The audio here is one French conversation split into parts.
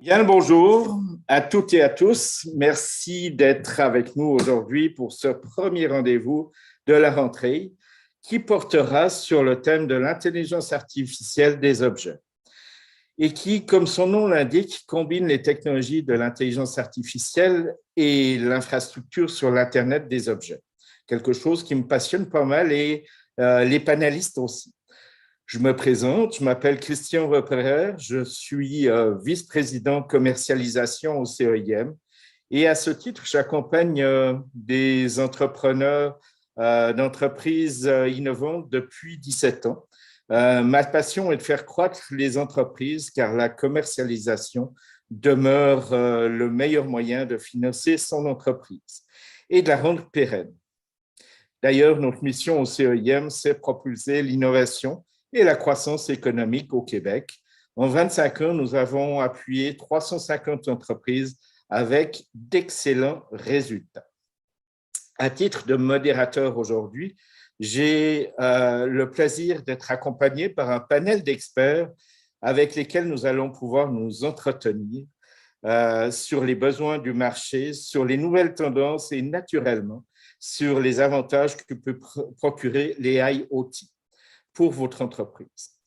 Bien le bonjour à toutes et à tous. Merci d'être avec nous aujourd'hui pour ce premier rendez-vous de la rentrée qui portera sur le thème de l'intelligence artificielle des objets et qui, comme son nom l'indique, combine les technologies de l'intelligence artificielle et l'infrastructure sur l'Internet des objets. Quelque chose qui me passionne pas mal et les panélistes aussi. Je me présente, je m'appelle Christian Repperer, je suis vice-président commercialisation au CEIM et à ce titre, j'accompagne des entrepreneurs d'entreprises innovantes depuis 17 ans. Ma passion est de faire croître les entreprises car la commercialisation demeure le meilleur moyen de financer son entreprise et de la rendre pérenne. D'ailleurs, notre mission au CEIM, c'est propulser l'innovation et la croissance économique au Québec. En 25 ans, nous avons appuyé 350 entreprises avec d'excellents résultats. À titre de modérateur aujourd'hui, j'ai le plaisir d'être accompagné par un panel d'experts avec lesquels nous allons pouvoir nous entretenir sur les besoins du marché, sur les nouvelles tendances et naturellement sur les avantages que peut procurer les IoT pour votre entreprise.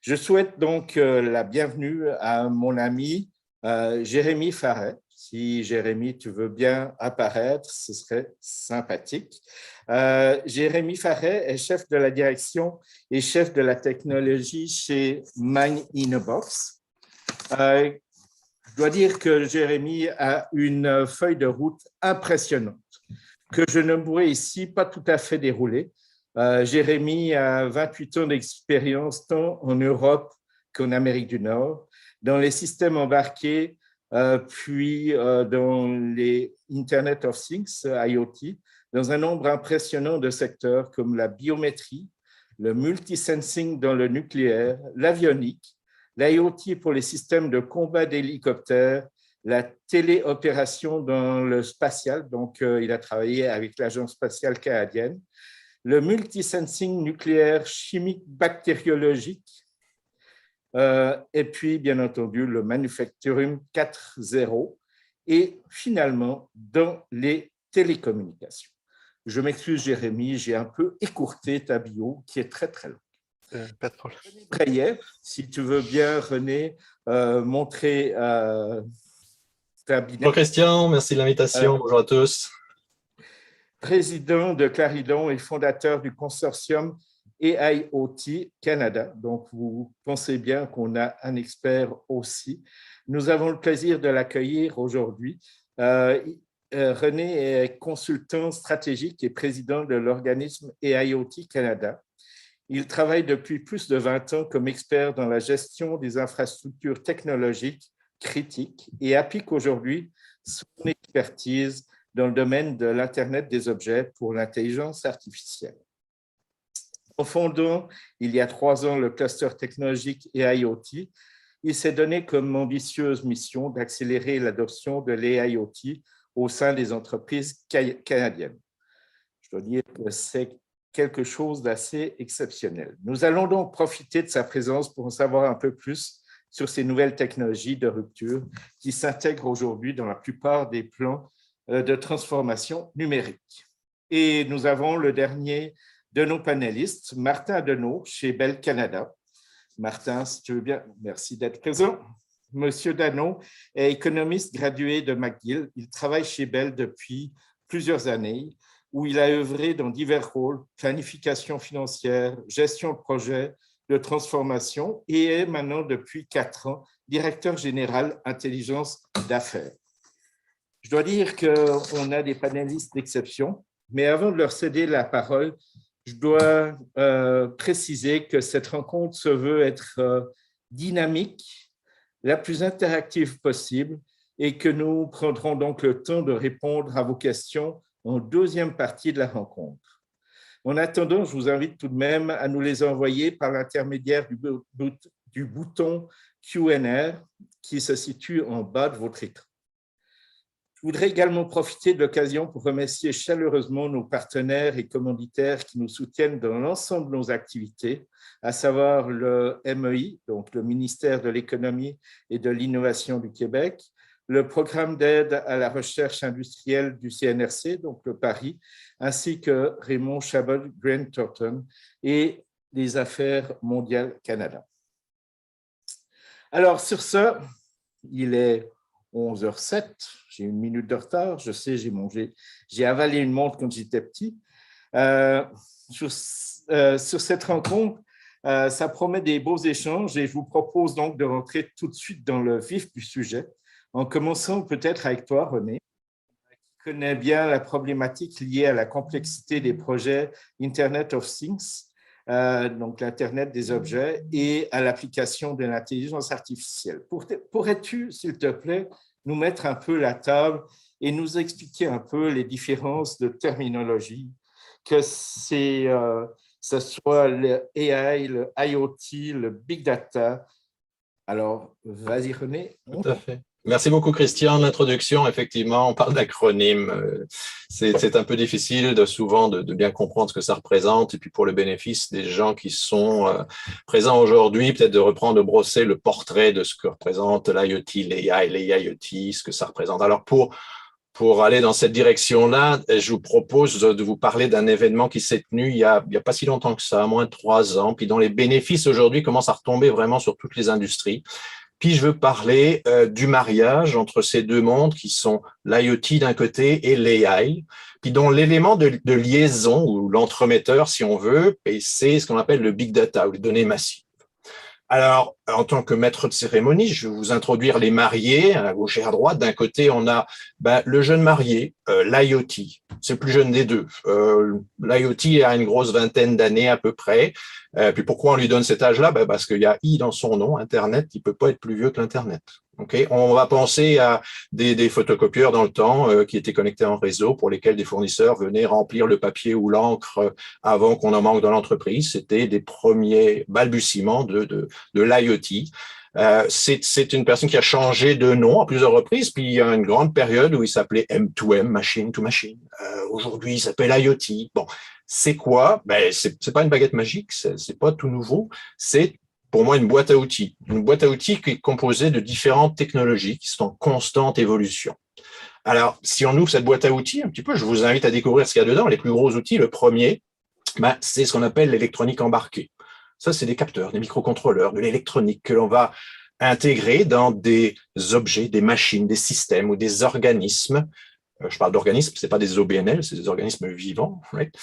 Je souhaite donc la bienvenue à mon ami Jérémy Farret. Si Jérémy, tu veux bien apparaître, ce serait sympathique. Jérémy Farret est chef de la direction et chef de la technologie chez Mind in a Box. Je dois dire que Jérémy a une feuille de route impressionnante que je ne pourrais ici pas tout à fait dérouler. Jérémy a 28 ans d'expérience tant en Europe qu'en Amérique du Nord, dans les systèmes embarqués, puis dans les Internet of Things, IoT, dans un nombre impressionnant de secteurs comme la biométrie, le multisensing dans le nucléaire, l'avionique, l'IoT pour les systèmes de combat d'hélicoptères, la téléopération dans le spatial, donc il a travaillé avec l'Agence spatiale canadienne, le multisensing nucléaire, chimique, bactériologique, et puis, bien entendu, le manufacturing 4.0 et finalement, dans les télécommunications. Je m'excuse, Jérémy, j'ai un peu écourté ta bio qui est très, très longue. Pas de problème. Prayet, si tu veux bien, René, montrer ta binette. Bonjour Christian, merci de l'invitation. Bonjour à tous. Président de Claridon et fondateur du consortium AIoT Canada. Donc, vous pensez bien qu'on a un expert aussi. Nous avons le plaisir de l'accueillir aujourd'hui. René est consultant stratégique et président de l'organisme AIoT Canada. Il travaille depuis plus de 20 ans comme expert dans la gestion des infrastructures technologiques critiques et applique aujourd'hui son expertise dans le domaine de l'Internet des objets pour l'intelligence artificielle. En fondant, il y a 3 ans, le cluster technologique AIoT, il s'est donné comme ambitieuse mission d'accélérer l'adoption de l'AIoT au sein des entreprises canadiennes. Je dois dire que c'est quelque chose d'assez exceptionnel. Nous allons donc profiter de sa présence pour en savoir un peu plus sur ces nouvelles technologies de rupture qui s'intègrent aujourd'hui dans la plupart des plans de transformation numérique. Et nous avons le dernier de nos panélistes, Martin Deneau, chez Bell Canada. Martin, si tu veux bien, merci d'être présent. Monsieur Deneau est économiste gradué de McGill. Il travaille chez Bell depuis plusieurs années, où il a œuvré dans divers rôles, planification financière, gestion de projet, de transformation, et est maintenant depuis 4 ans directeur général intelligence d'affaires. Je dois dire qu'on a des panélistes d'exception, mais avant de leur céder la parole, je dois préciser que cette rencontre se veut être dynamique, la plus interactive possible, et que nous prendrons donc le temps de répondre à vos questions en deuxième partie de la rencontre. En attendant, je vous invite tout de même à nous les envoyer par l'intermédiaire du bouton Q&A qui se situe en bas de votre écran. Je voudrais également profiter de l'occasion pour remercier chaleureusement nos partenaires et commanditaires qui nous soutiennent dans l'ensemble de nos activités, à savoir le MEI, donc le ministère de l'Économie et de l'Innovation du Québec, le programme d'aide à la recherche industrielle du CNRC, donc le PARI, ainsi que Raymond Chabot Grant Thornton et les Affaires mondiales Canada. Alors, sur ce, il est 11h07, j'ai 1 minute de retard, je sais, j'ai avalé une montre quand j'étais petit. Sur cette rencontre, ça promet des beaux échanges et je vous propose donc de rentrer tout de suite dans le vif du sujet, en commençant peut-être avec toi, René, qui connaît bien la problématique liée à la complexité des projets Internet of Things, donc l'Internet des objets, et à l'application de l'intelligence artificielle. Pourrais-tu, s'il te plaît, nous mettre un peu la table et nous expliquer un peu les différences de terminologie, que ce soit le AI, le IoT, le Big Data. Alors, vas-y René. Tout à fait. Merci beaucoup, Christian. L'introduction, effectivement, on parle d'acronymes. C'est un peu difficile souvent de bien comprendre ce que ça représente. Et puis, pour le bénéfice des gens qui sont présents aujourd'hui, peut-être de reprendre, de brosser le portrait de ce que représente l'IoT, l'AI, l'AIoT, ce que ça représente. Alors, pour aller dans cette direction-là, je vous propose de vous parler d'un événement qui s'est tenu il y a pas si longtemps que ça, moins de 3 ans, puis dont les bénéfices aujourd'hui commencent à retomber vraiment sur toutes les industries. Puis je veux parler du mariage entre ces deux mondes qui sont l'IoT d'un côté et l'AI, puis dont l'élément de liaison ou l'entremetteur, si on veut, c'est ce qu'on appelle le big data ou les données massives. Alors, en tant que maître de cérémonie, je vais vous introduire les mariés, à gauche et à droite. D'un côté, on a le jeune marié, l'IoT. C'est le plus jeune des deux. L'IoT a une grosse vingtaine d'années à peu près. Puis pourquoi on lui donne cet âge-là? Parce qu'il y a I dans son nom, Internet, il peut pas être plus vieux que l'Internet. Okay, on va penser à des photocopieurs dans le temps qui étaient connectés en réseau pour lesquels des fournisseurs venaient remplir le papier ou l'encre avant qu'on en manque dans l'entreprise. C'était des premiers balbutiements de l'IoT. C'est une personne qui a changé de nom à plusieurs reprises, puis il y a une grande période où il s'appelait M2M, Machine to Machine. Aujourd'hui, il s'appelle IoT. Bon, c'est quoi? C'est pas une baguette magique, c'est pas tout nouveau. C'est pour moi une boîte à outils. Une boîte à outils qui est composée de différentes technologies qui sont en constante évolution. Alors, si on ouvre cette boîte à outils un petit peu, je vous invite à découvrir ce qu'il y a dedans. Les plus gros outils, le premier, c'est ce qu'on appelle l'électronique embarquée. Ça, c'est des capteurs, des microcontrôleurs, de l'électronique que l'on va intégrer dans des objets, des machines, des systèmes ou des organismes. Je parle d'organismes, c'est pas des OBNL, c'est des organismes vivants. Right?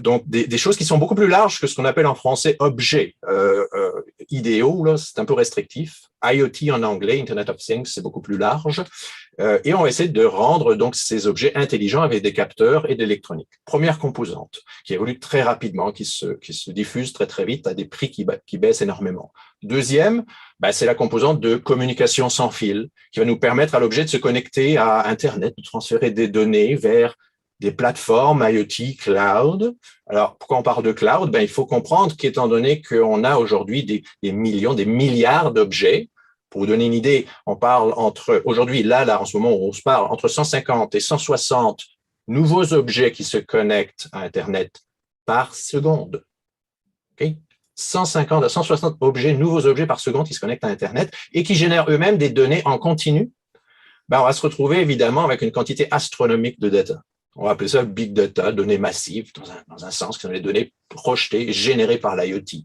Donc, des choses qui sont beaucoup plus larges que ce qu'on appelle en français objets. Idéaux, là, c'est un peu restrictif. IoT en anglais, Internet of Things, c'est beaucoup plus large. Et on essaie de rendre donc ces objets intelligents avec des capteurs et de l'électronique. Première composante, qui évolue très rapidement, qui se diffuse très très vite à des prix qui baissent énormément. Deuxième, c'est la composante de communication sans fil, qui va nous permettre à l'objet de se connecter à Internet, de transférer des données vers des plateformes IoT cloud. Alors, pourquoi on parle de cloud? Il faut comprendre qu'étant donné qu'on a aujourd'hui des millions, des milliards d'objets. Pour vous donner une idée, on parle aujourd'hui, là, en ce moment où on se parle, entre 150 et 160 nouveaux objets qui se connectent à Internet par seconde. Okay? 150 à 160 nouveaux objets par seconde qui se connectent à Internet et qui génèrent eux-mêmes des données en continu. On va se retrouver évidemment avec une quantité astronomique de data. On va appeler ça big data, données massives, dans un sens, qui sont les données projetées, générées par l'IoT.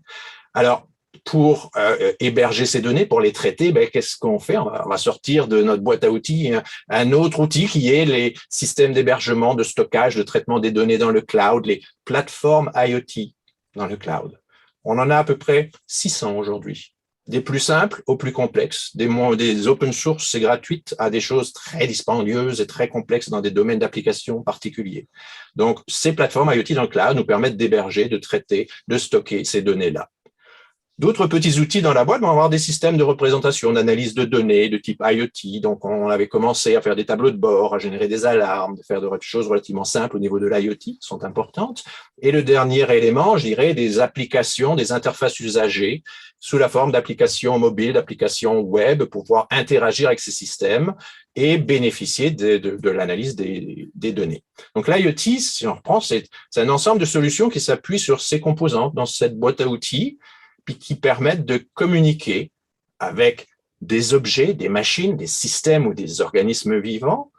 Alors, pour héberger ces données, pour les traiter, qu'est-ce qu'on fait? On va sortir de notre boîte à outils un autre outil qui est les systèmes d'hébergement, de stockage, de traitement des données dans le cloud, les plateformes IoT dans le cloud. On en a à peu près 600 aujourd'hui. Des plus simples aux plus complexes, des open source et gratuites à des choses très dispendieuses et très complexes dans des domaines d'application particuliers. Donc, ces plateformes IoT dans le cloud nous permettent d'héberger, de traiter, de stocker ces données-là. D'autres petits outils dans la boîte vont avoir des systèmes de représentation, d'analyse de données de type IoT. Donc, on avait commencé à faire des tableaux de bord, à générer des alarmes, de faire des choses relativement simples au niveau de l'IoT, qui sont importantes. Et le dernier élément, je dirais, des applications, des interfaces usagées, sous la forme d'applications mobiles, d'applications web, pour pouvoir interagir avec ces systèmes et bénéficier de l'analyse des données. Donc, l'IoT, si on reprend, c'est un ensemble de solutions qui s'appuient sur ces composantes dans cette boîte à outils, puis qui permettent de communiquer avec des objets, des machines, des systèmes ou des organismes vivants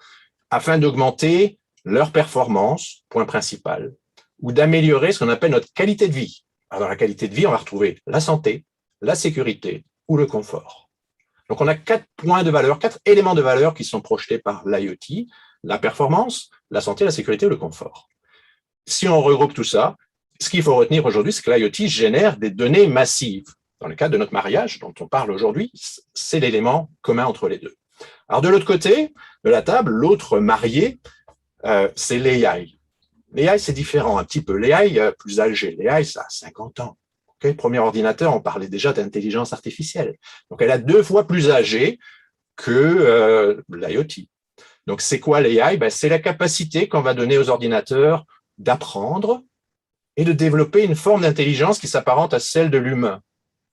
afin d'augmenter leur performance, point principal, ou d'améliorer ce qu'on appelle notre qualité de vie. Alors, dans la qualité de vie, on va retrouver la santé, la sécurité ou le confort. Donc, on a 4 points de valeur, 4 éléments de valeur qui sont projetés par l'IoT, la performance, la santé, la sécurité ou le confort. Si on regroupe tout ça, ce qu'il faut retenir aujourd'hui, c'est que l'IoT génère des données massives. Dans le cadre de notre mariage, dont on parle aujourd'hui, c'est l'élément commun entre les deux. Alors, de l'autre côté de la table, l'autre marié, c'est l'AI. L'AI, c'est différent un petit peu. L'AI plus âgé. L'AI, ça a 50 ans. Okay, premier ordinateur, on parlait déjà d'intelligence artificielle. Donc, elle a 2 fois plus âgée que l'IoT. Donc, c'est quoi l'AI? C'est la capacité qu'on va donner aux ordinateurs d'apprendre et de développer une forme d'intelligence qui s'apparente à celle de l'humain.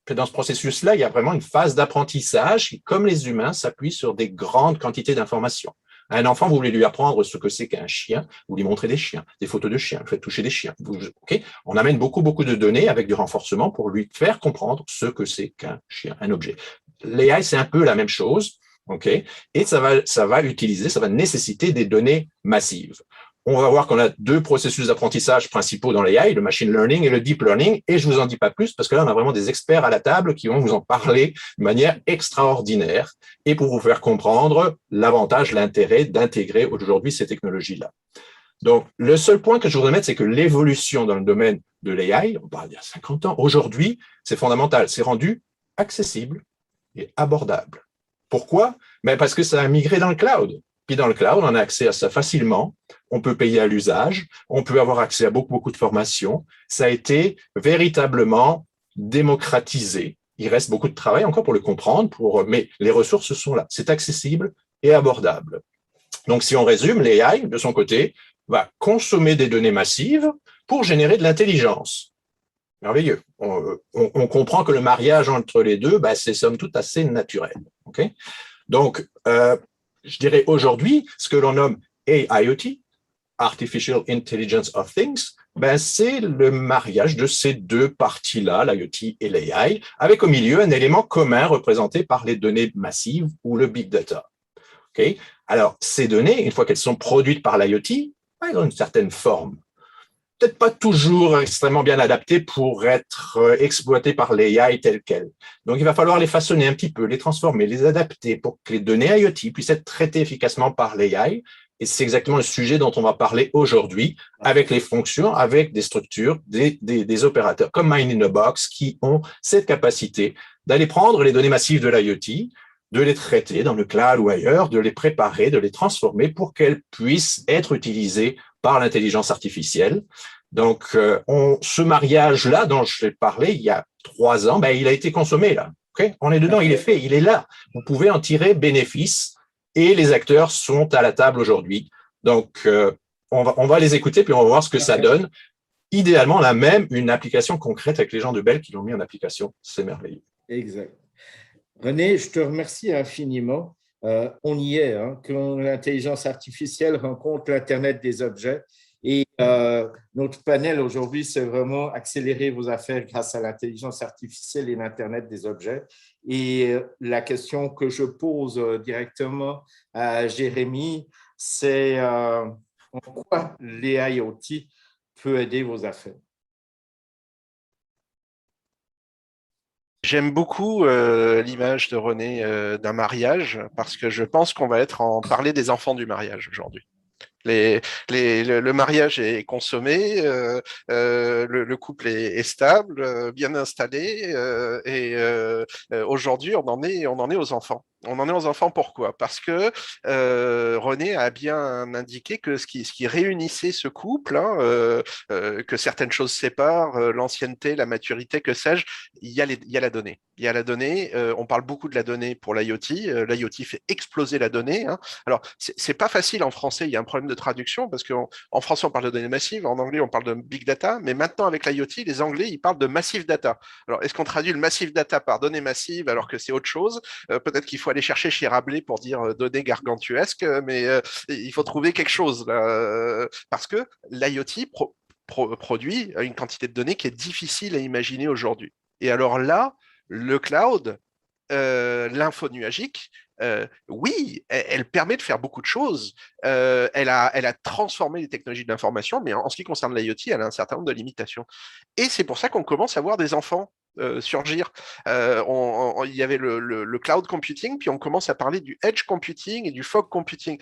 Dans ce processus-là, il y a vraiment une phase d'apprentissage qui, comme les humains, s'appuie sur des grandes quantités d'informations. À un enfant, vous voulez lui apprendre ce que c'est qu'un chien, vous lui montrez des chiens, des photos de chiens, vous faites toucher des chiens. Okay, on amène beaucoup de données avec du renforcement pour lui faire comprendre ce que c'est qu'un chien, un objet. L'AI, c'est un peu la même chose, okay, et ça va nécessiter des données massives. On va voir qu'on a 2 processus d'apprentissage principaux dans l'AI, le machine learning et le deep learning, et je vous en dis pas plus parce que là, on a vraiment des experts à la table qui vont vous en parler de manière extraordinaire et pour vous faire comprendre l'avantage, l'intérêt d'intégrer aujourd'hui ces technologies-là. Donc, le seul point que je voudrais mettre, c'est que l'évolution dans le domaine de l'AI, on parle d'il y a 50 ans, aujourd'hui, c'est fondamental, c'est rendu accessible et abordable. Pourquoi? Parce que ça a migré dans le cloud. Puis dans le cloud, on a accès à ça facilement. On peut payer à l'usage. On peut avoir accès à beaucoup de formations. Ça a été véritablement démocratisé. Il reste beaucoup de travail encore pour le comprendre, mais les ressources sont là. C'est accessible et abordable. Donc, si on résume, l'AI, de son côté, va consommer des données massives pour générer de l'intelligence. Merveilleux. On comprend que le mariage entre les deux, c'est somme toute assez naturel. Okay? Donc, je dirais aujourd'hui, ce que l'on nomme AIoT, Artificial Intelligence of Things, c'est le mariage de ces 2 parties-là, l'IoT et l'AI, avec au milieu un élément commun représenté par les données massives ou le big data. Okay? Alors, ces données, une fois qu'elles sont produites par l'IoT, elles ont une certaine forme. Peut-être pas toujours extrêmement bien adaptées pour être exploitées par l'AI telle qu'elle. Donc, il va falloir les façonner un petit peu, les transformer, les adapter pour que les données IoT puissent être traitées efficacement par l'AI. Et c'est exactement le sujet dont on va parler aujourd'hui avec les fonctions, avec des structures, des opérateurs comme Mind in a Box qui ont cette capacité d'aller prendre les données massives de l'IoT, de les traiter dans le cloud ou ailleurs, de les préparer, de les transformer pour qu'elles puissent être utilisées par l'intelligence artificielle. Donc, ce mariage-là dont je vais parler il y a 3 ans, il a été consommé là. Okay? On est dedans, il est fait, il est là. Vous pouvez en tirer bénéfice et les acteurs sont à la table aujourd'hui. Donc, on va les écouter puis on va voir ce que ça donne. Idéalement, on a même une application concrète avec les gens de Bell qui l'ont mis en application. C'est merveilleux. Exact. René, je te remercie infiniment. On y est, hein, quand l'intelligence artificielle rencontre l'Internet des objets. Et notre panel aujourd'hui, c'est vraiment accélérer vos affaires grâce à l'intelligence artificielle et l'Internet des objets. Et la question que je pose directement à Jérémy, c'est en quoi l'AIoT peut aider vos affaires? J'aime beaucoup l'image de René d'un mariage parce que je pense qu'on va parler des enfants du mariage aujourd'hui. Le mariage est consommé, le couple est stable, bien installé, aujourd'hui, on en est aux enfants. On en est aux enfants pourquoi? Parce que René a bien indiqué que ce qui réunissait ce couple, hein, que certaines choses séparent, l'ancienneté, la maturité, que sais-je, il y a la donnée. Il y a la donnée, on parle beaucoup de la donnée pour l'IoT. L'IoT fait exploser la donnée, hein. Alors, c'est pas facile en français, il y a un problème de traduction parce qu'en français, on parle de données massives, en anglais, on parle de big data, mais maintenant, avec l'IoT, les Anglais, ils parlent de massive data. Alors, est-ce qu'on traduit le massive data par données massives alors que c'est autre chose? Peut-être qu'il faut aller chercher chez Rabelais pour dire données gargantuesques, mais il faut trouver quelque chose là, parce que l'IoT produit une quantité de données qui est difficile à imaginer aujourd'hui. Et alors là, le cloud, l'info nuagique, oui, elle permet de faire beaucoup de choses. Elle a transformé les technologies de l'information, mais en ce qui concerne l'IoT, elle a un certain nombre de limitations. Et c'est pour ça qu'on commence à voir des enfants surgir. Il y avait le cloud computing, puis on commence à parler du edge computing et du fog computing.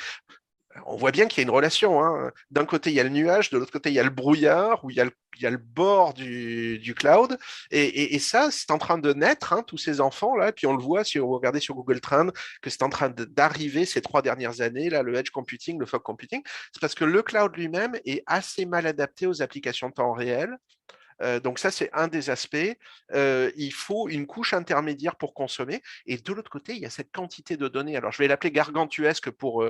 On voit bien qu'il y a une relation, hein. D'un côté, il y a le nuage, de l'autre côté, il y a le brouillard, où il y a le bord du cloud. Et ça, c'est en train de naître, hein, tous ces enfants-là. Puis on le voit, si vous regardez sur Google Trend, que c'est en train d'arriver ces 3 dernières années, là, le edge computing, le fog computing. C'est parce que le cloud lui-même est assez mal adapté aux applications de temps réel. Donc ça, c'est un des aspects. Il faut une couche intermédiaire pour consommer. Et de l'autre côté, il y a cette quantité de données. Alors, je vais l'appeler gargantuesque pour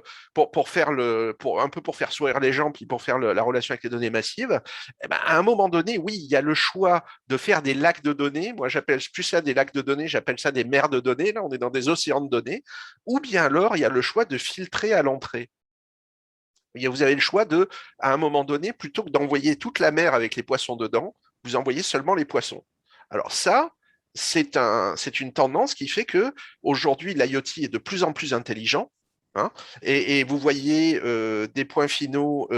faire un peu pour faire sourire les gens, puis pour faire la relation avec les données massives. Eh ben, à un moment donné, oui, il y a le choix de faire des lacs de données. Moi, j'appelle plus ça des lacs de données, j'appelle ça des mers de données. Là, on est dans des océans de données. Ou bien alors, il y a le choix de filtrer à l'entrée. Vous avez le choix de, à un moment donné, plutôt que d'envoyer toute la mer avec les poissons dedans, vous envoyez seulement les poissons. Alors ça, c'est une tendance qui fait que aujourd'hui, l'IoT est de plus en plus intelligent. Hein, et vous voyez des points finaux,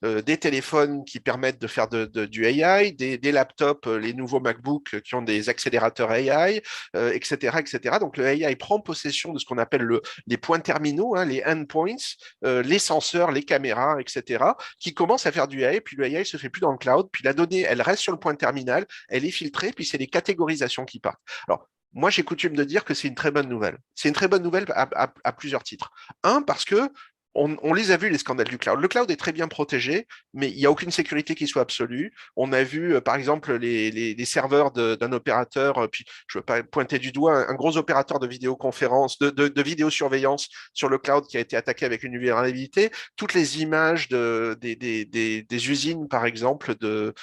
des téléphones qui permettent de faire du AI, des laptops, les nouveaux MacBooks qui ont des accélérateurs AI, etc., etc. Donc le AI prend possession de ce qu'on appelle les points terminaux, hein, les endpoints, les senseurs, les caméras, etc., qui commencent à faire du AI, puis le AI se fait plus dans le cloud, puis la donnée, elle reste sur le point terminal, elle est filtrée, puis c'est les catégorisations qui partent. Alors, moi, j'ai coutume de dire que c'est une très bonne nouvelle. C'est une très bonne nouvelle à plusieurs titres. Un, parce que on les a vus, les scandales du cloud. Le cloud est très bien protégé, mais il n'y a aucune sécurité qui soit absolue. On a vu, par exemple, les serveurs d'un opérateur, puis je ne veux pas pointer du doigt, un gros opérateur de vidéoconférence, de vidéosurveillance sur le cloud qui a été attaqué avec une vulnérabilité. Toutes les images des usines, par exemple, de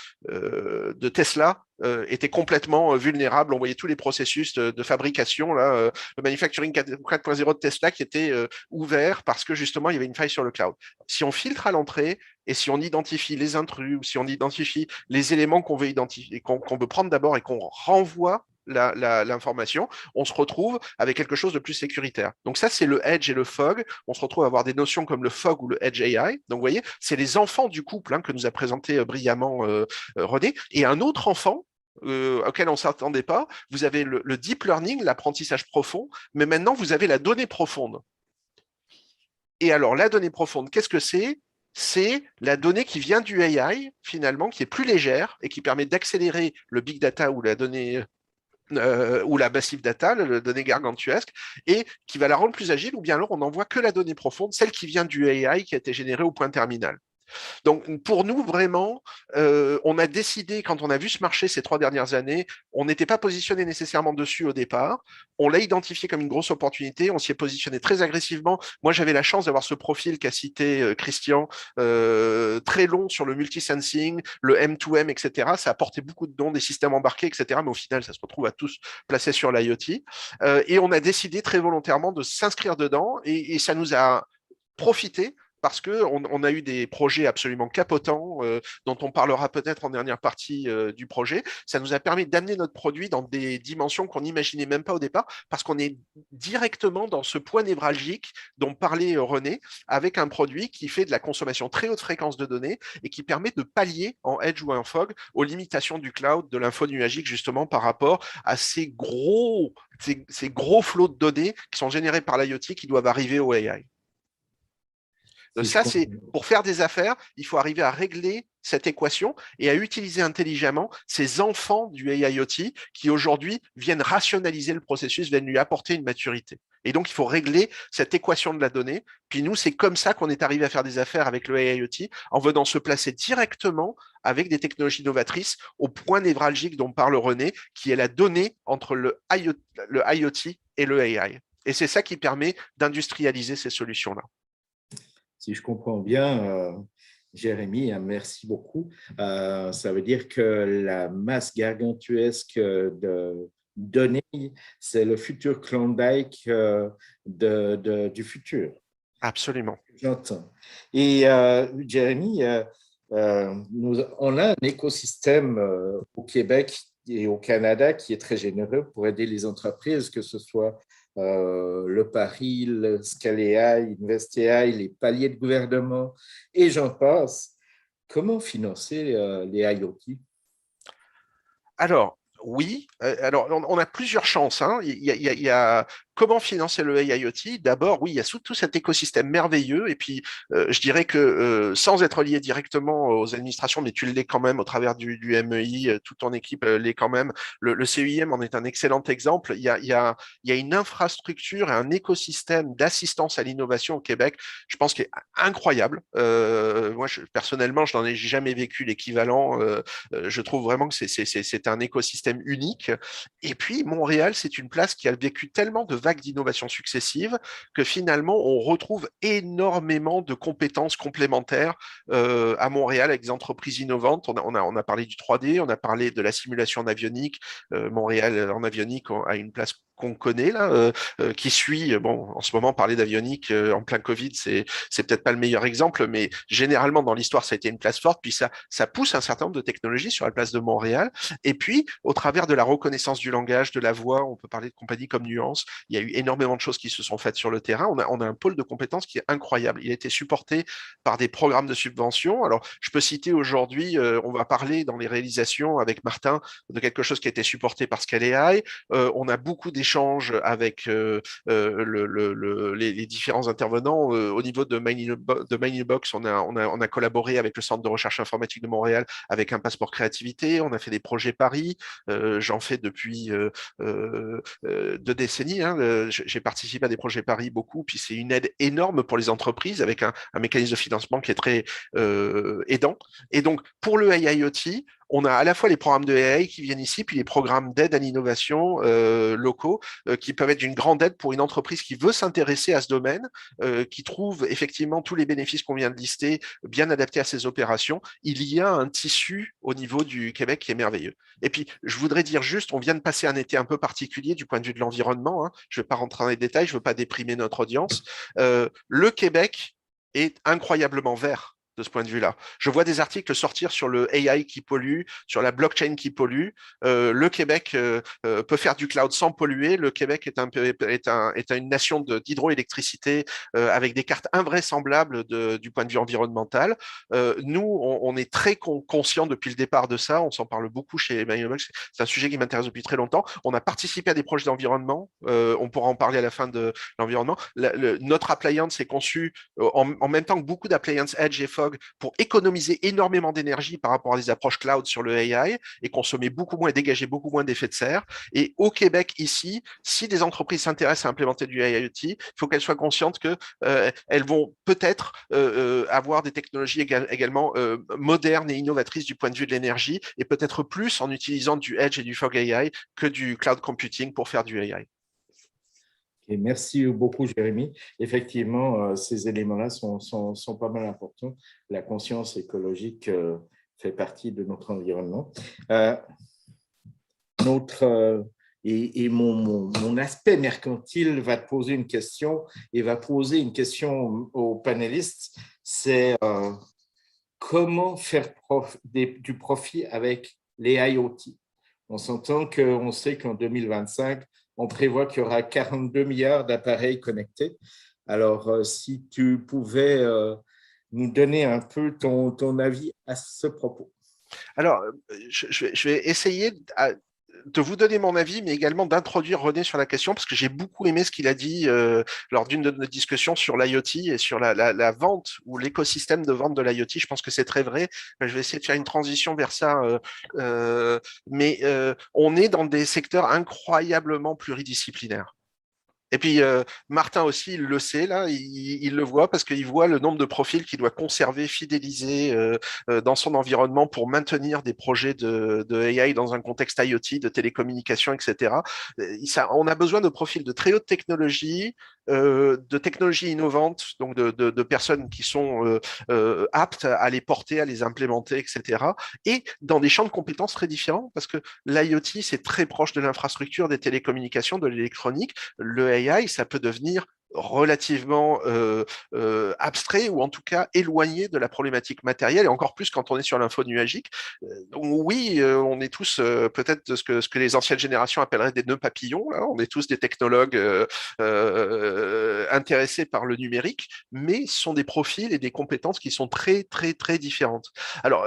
Tesla, était complètement vulnérable. On voyait tous les processus de fabrication, là, le manufacturing 4.0 de Tesla qui était ouvert parce que justement, il y avait une faille sur le cloud. Si on filtre à l'entrée et si on identifie les intrus ou si on identifie les éléments qu'on veut identifier, qu'on veut prendre d'abord et qu'on renvoie l'information, on se retrouve avec quelque chose de plus sécuritaire. Donc ça, c'est le edge et le fog. On se retrouve à avoir des notions comme le fog ou le edge AI. Donc vous voyez, c'est les enfants du couple, hein, que nous a présenté brillamment René. Et un autre enfant auquel on ne s'attendait pas, vous avez le deep learning, l'apprentissage profond, mais maintenant vous avez la donnée profonde. Et alors la donnée profonde, qu'est-ce que c'est? C'est la donnée qui vient du AI, finalement, qui est plus légère et qui permet d'accélérer le big data ou la donnée ou la massive data, la donnée gargantuesque, et qui va la rendre plus agile, ou bien alors on n'envoie que la donnée profonde, celle qui vient du AI qui a été générée au point terminal. Donc, pour nous, vraiment, on a décidé, quand on a vu ce marché ces 3 dernières années, on n'était pas positionné nécessairement dessus au départ. On l'a identifié comme une grosse opportunité. On s'y est positionné très agressivement. Moi, j'avais la chance d'avoir ce profil qu'a cité Christian, très long sur le multisensing, le M2M, etc. Ça a apporté beaucoup de dons, des systèmes embarqués, etc. Mais au final, ça se retrouve à tous placés sur l'IoT. Et on a décidé très volontairement de s'inscrire dedans et ça nous a profité parce qu'on a eu des projets absolument capotants, dont on parlera peut-être en dernière partie du projet. Ça nous a permis d'amener notre produit dans des dimensions qu'on n'imaginait même pas au départ, parce qu'on est directement dans ce point névralgique dont parlait René, avec un produit qui fait de la consommation très haute fréquence de données et qui permet de pallier en edge ou en fog aux limitations du cloud, de l'info nuagique, justement par rapport à ces gros flots de données qui sont générés par l'IoT qui doivent arriver au AI. Si je Ça, c'est comprends. pour faire des affaires, il faut arriver à régler cette équation et à utiliser intelligemment ces enfants du AIoT qui aujourd'hui viennent rationaliser le processus, viennent lui apporter une maturité. Et donc, il faut régler cette équation de la donnée. Puis nous, c'est comme ça qu'on est arrivé à faire des affaires avec le AIoT, en venant se placer directement avec des technologies novatrices au point névralgique dont parle René, qui est la donnée entre le IoT et le AI. Et c'est ça qui permet d'industrialiser ces solutions-là. Si je comprends bien, Jérémy, merci beaucoup. Ça veut dire que la masse gargantuesque de données, c'est le futur Klondike du futur. Absolument. J'entends. Et Jérémy, on a un écosystème au Québec et au Canada qui est très généreux pour aider les entreprises, que ce soit le Paris, le Scale.ai, Invest.ai, les paliers de gouvernement, et j'en passe. Comment financer les IoT? Alors, oui, alors on a plusieurs chances, hein. Il y a comment financer le AIoT. D'abord, oui, il y a tout cet écosystème merveilleux. Et puis, je dirais que sans être lié directement aux administrations, mais tu l'es quand même au travers du MEI, toute ton équipe l'est quand même. Le CEIM en est un excellent exemple. Il y a une infrastructure et un écosystème d'assistance à l'innovation au Québec, je pense, qui est incroyable. Moi, personnellement, je n'en ai jamais vécu l'équivalent. Je trouve vraiment que c'est un écosystème unique. Et puis, Montréal, c'est une place qui a vécu tellement de vagues d'innovation successives que finalement, on retrouve énormément de compétences complémentaires à Montréal avec des entreprises innovantes. On a parlé du 3D, on a parlé de la simulation en avionique. Montréal en avionique a une place qu'on connaît là, qui suit. Bon, en ce moment, parler d'avionique en plein Covid, c'est peut-être pas le meilleur exemple, mais généralement dans l'histoire, ça a été une place forte. Puis ça pousse un certain nombre de technologies sur la place de Montréal. Et puis, au travers de la reconnaissance du langage, de la voix, on peut parler de compagnies comme Nuance. Il y a eu énormément de choses qui se sont faites sur le terrain. On a un pôle de compétences qui est incroyable. Il a été supporté par des programmes de subvention. Alors, je peux citer aujourd'hui, on va parler dans les réalisations avec Martin de quelque chose qui a été supporté par Scale.ai. On a beaucoup d'échanges avec les différents intervenants. Au niveau de Mining.box, on a collaboré avec le Centre de recherche informatique de Montréal avec un passeport créativité. On a fait des projets Paris. J'en fais depuis 2 décennies. Hein. J'ai participé à des projets Paris beaucoup, puis c'est une aide énorme pour les entreprises avec un mécanisme de financement qui est très aidant. Et donc, pour le AIoT, on a à la fois les programmes de AI qui viennent ici, puis les programmes d'aide à l'innovation locaux qui peuvent être d'une grande aide pour une entreprise qui veut s'intéresser à ce domaine, qui trouve effectivement tous les bénéfices qu'on vient de lister bien adaptés à ses opérations. Il y a un tissu au niveau du Québec qui est merveilleux. Et puis, je voudrais dire juste, on vient de passer un été un peu particulier du point de vue de l'environnement. Hein. Je ne vais pas rentrer dans les détails, je ne veux pas déprimer notre audience. Le Québec est incroyablement vert de ce point de vue-là. Je vois des articles sortir sur le AI qui pollue, sur la blockchain qui pollue. Le Québec peut faire du cloud sans polluer. Le Québec est une nation d'hydroélectricité avec des cartes invraisemblables du point de vue environnemental. Nous, on est très conscients depuis le départ de ça. On s'en parle beaucoup chez Manubox. C'est un sujet qui m'intéresse depuis très longtemps. On a participé à des projets d'environnement. On pourra en parler à la fin de l'environnement. Notre appliance est conçue en même temps que beaucoup d'appliances Edge et Fog pour économiser énormément d'énergie par rapport à des approches cloud sur le AI et consommer beaucoup moins et dégager beaucoup moins d'effets de serre. Et au Québec, ici, si des entreprises s'intéressent à implémenter du IoT, il faut qu'elles soient conscientes qu'elles vont peut-être avoir des technologies également modernes et innovatrices du point de vue de l'énergie et peut-être plus en utilisant du Edge et du Fog AI que du cloud computing pour faire du AI. Et merci beaucoup, Jérémy. Effectivement, ces éléments-là sont pas mal importants. La conscience écologique fait partie de notre environnement. Mon aspect mercantile va te poser une question et va poser une question aux panélistes. C'est comment faire du profit avec les IoT? On s'entend qu'on sait qu'en 2025, on prévoit qu'il y aura 42 milliards d'appareils connectés. Alors, si tu pouvais nous donner un peu ton avis à ce propos. Alors, je vais essayer de vous donner mon avis, mais également d'introduire René sur la question, parce que j'ai beaucoup aimé ce qu'il a dit lors d'une de nos discussions sur l'IoT et sur la vente ou l'écosystème de vente de l'IoT. Je pense que c'est très vrai. Je vais essayer de faire une transition vers ça. Mais on est dans des secteurs incroyablement pluridisciplinaires. Et puis, Martin aussi, il le sait, là, il le voit parce qu'il voit le nombre de profils qu'il doit conserver, fidéliser dans son environnement pour maintenir des projets de AI dans un contexte IoT, de télécommunications, etc. On a besoin de profils de très haute technologie, de technologies innovantes, donc de personnes qui sont aptes à les porter, à les implémenter, etc. Et dans des champs de compétences très différents, parce que l'IoT, c'est très proche de l'infrastructure, des télécommunications, de l'électronique. Le AI, ça peut devenir relativement abstrait ou en tout cas éloigné de la problématique matérielle et encore plus quand on est sur l'info nuagique. Donc oui, on est tous peut-être ce que les anciennes générations appelleraient des nœuds papillons. Là. On est tous des technologues intéressés par le numérique, mais ce sont des profils et des compétences qui sont très très très différentes. Alors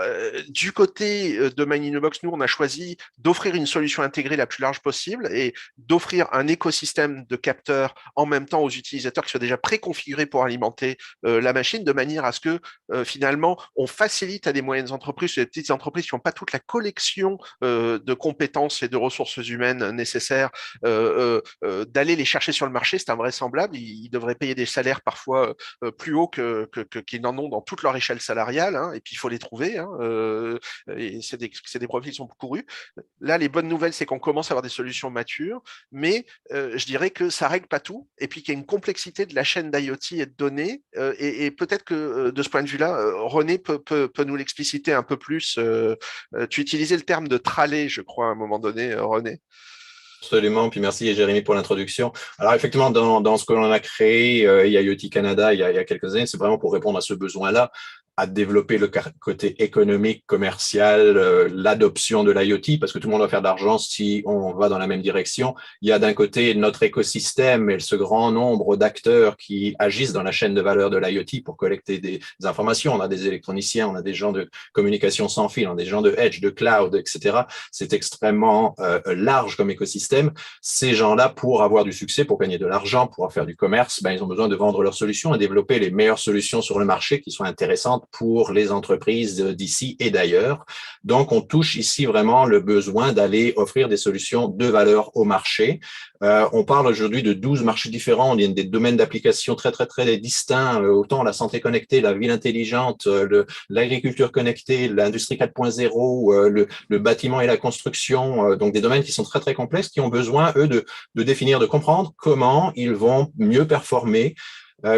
du côté de Mind in a Box, nous on a choisi d'offrir une solution intégrée la plus large possible et d'offrir un écosystème de capteurs en même temps aux utilisateurs qui soient déjà préconfigurés pour alimenter la machine, de manière à ce que finalement on facilite à des moyennes entreprises, des petites entreprises qui n'ont pas toute la collection de compétences et de ressources humaines nécessaires d'aller les chercher sur le marché. C'est invraisemblable. Ils devraient payer des salaires parfois plus hauts qu'ils n'en ont dans toute leur échelle salariale, hein, et puis il faut les trouver. Hein, et c'est des profils qui sont courus. Là, les bonnes nouvelles, c'est qu'on commence à avoir des solutions matures, mais je dirais que ça règle pas tout, et puis qu'il y a une complexité de la chaîne d'IoT et de données, et peut-être que de ce point de vue-là, René peut nous l'expliciter un peu plus. Tu utilisais le terme de tralé, je crois, à un moment donné, René. Absolument, puis merci Jérémy pour l'introduction. Alors effectivement, dans ce que l'on a créé, IoT Canada, il y a quelques années, c'est vraiment pour répondre à ce besoin-là, à développer le côté économique, commercial, l'adoption de l'IoT, parce que tout le monde doit faire de l'argent si on va dans la même direction. Il y a d'un côté notre écosystème et ce grand nombre d'acteurs qui agissent dans la chaîne de valeur de l'IoT pour collecter des informations. On a des électroniciens, on a des gens de communication sans fil, on a des gens de edge, de cloud, etc. C'est extrêmement large comme écosystème. Ces gens-là, pour avoir du succès, pour gagner de l'argent, pour faire du commerce, ils ont besoin de vendre leurs solutions et développer les meilleures solutions sur le marché qui sont intéressantes pour les entreprises d'ici et d'ailleurs. Donc, on touche ici vraiment le besoin d'aller offrir des solutions de valeur au marché. On parle aujourd'hui de 12 marchés différents. Il y a des domaines d'application très, très, très distincts, autant la santé connectée, la ville intelligente, l'agriculture connectée, l'industrie 4.0, le bâtiment et la construction. Donc, des domaines qui sont très, très complexes, qui ont besoin, eux, de définir, de comprendre comment ils vont mieux performer,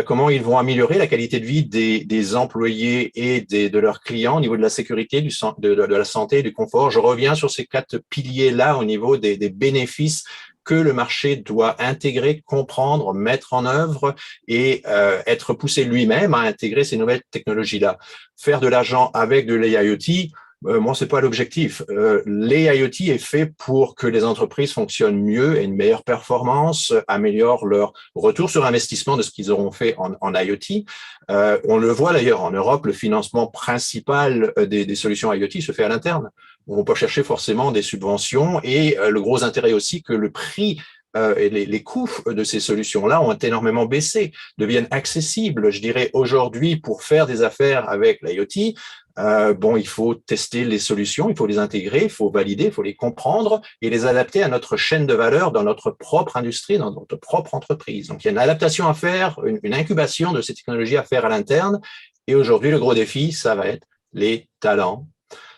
comment ils vont améliorer la qualité de vie des employés et de leurs clients au niveau de la sécurité, de la santé, du confort. Je reviens sur ces 4 piliers-là au niveau des bénéfices que le marché doit intégrer, comprendre, mettre en œuvre et être poussé lui-même à intégrer ces nouvelles technologies-là. Faire de l'argent avec de l'IoT, moi, c'est pas l'objectif. L'IoT est fait pour que les entreprises fonctionnent mieux, aient une meilleure performance, améliorent leur retour sur investissement de ce qu'ils auront fait en IoT. On le voit d'ailleurs en Europe, le financement principal des solutions IoT se fait à l'interne. On peut chercher forcément des subventions et le gros intérêt aussi que le prix et les coûts de ces solutions-là ont énormément baissé, deviennent accessibles. Je dirais aujourd'hui, pour faire des affaires avec l'IoT, il faut tester les solutions, il faut les intégrer, il faut valider, il faut les comprendre et les adapter à notre chaîne de valeur dans notre propre industrie, dans notre propre entreprise. Donc, il y a une adaptation à faire, une incubation de ces technologies à faire à l'interne. Et aujourd'hui, le gros défi, ça va être les talents.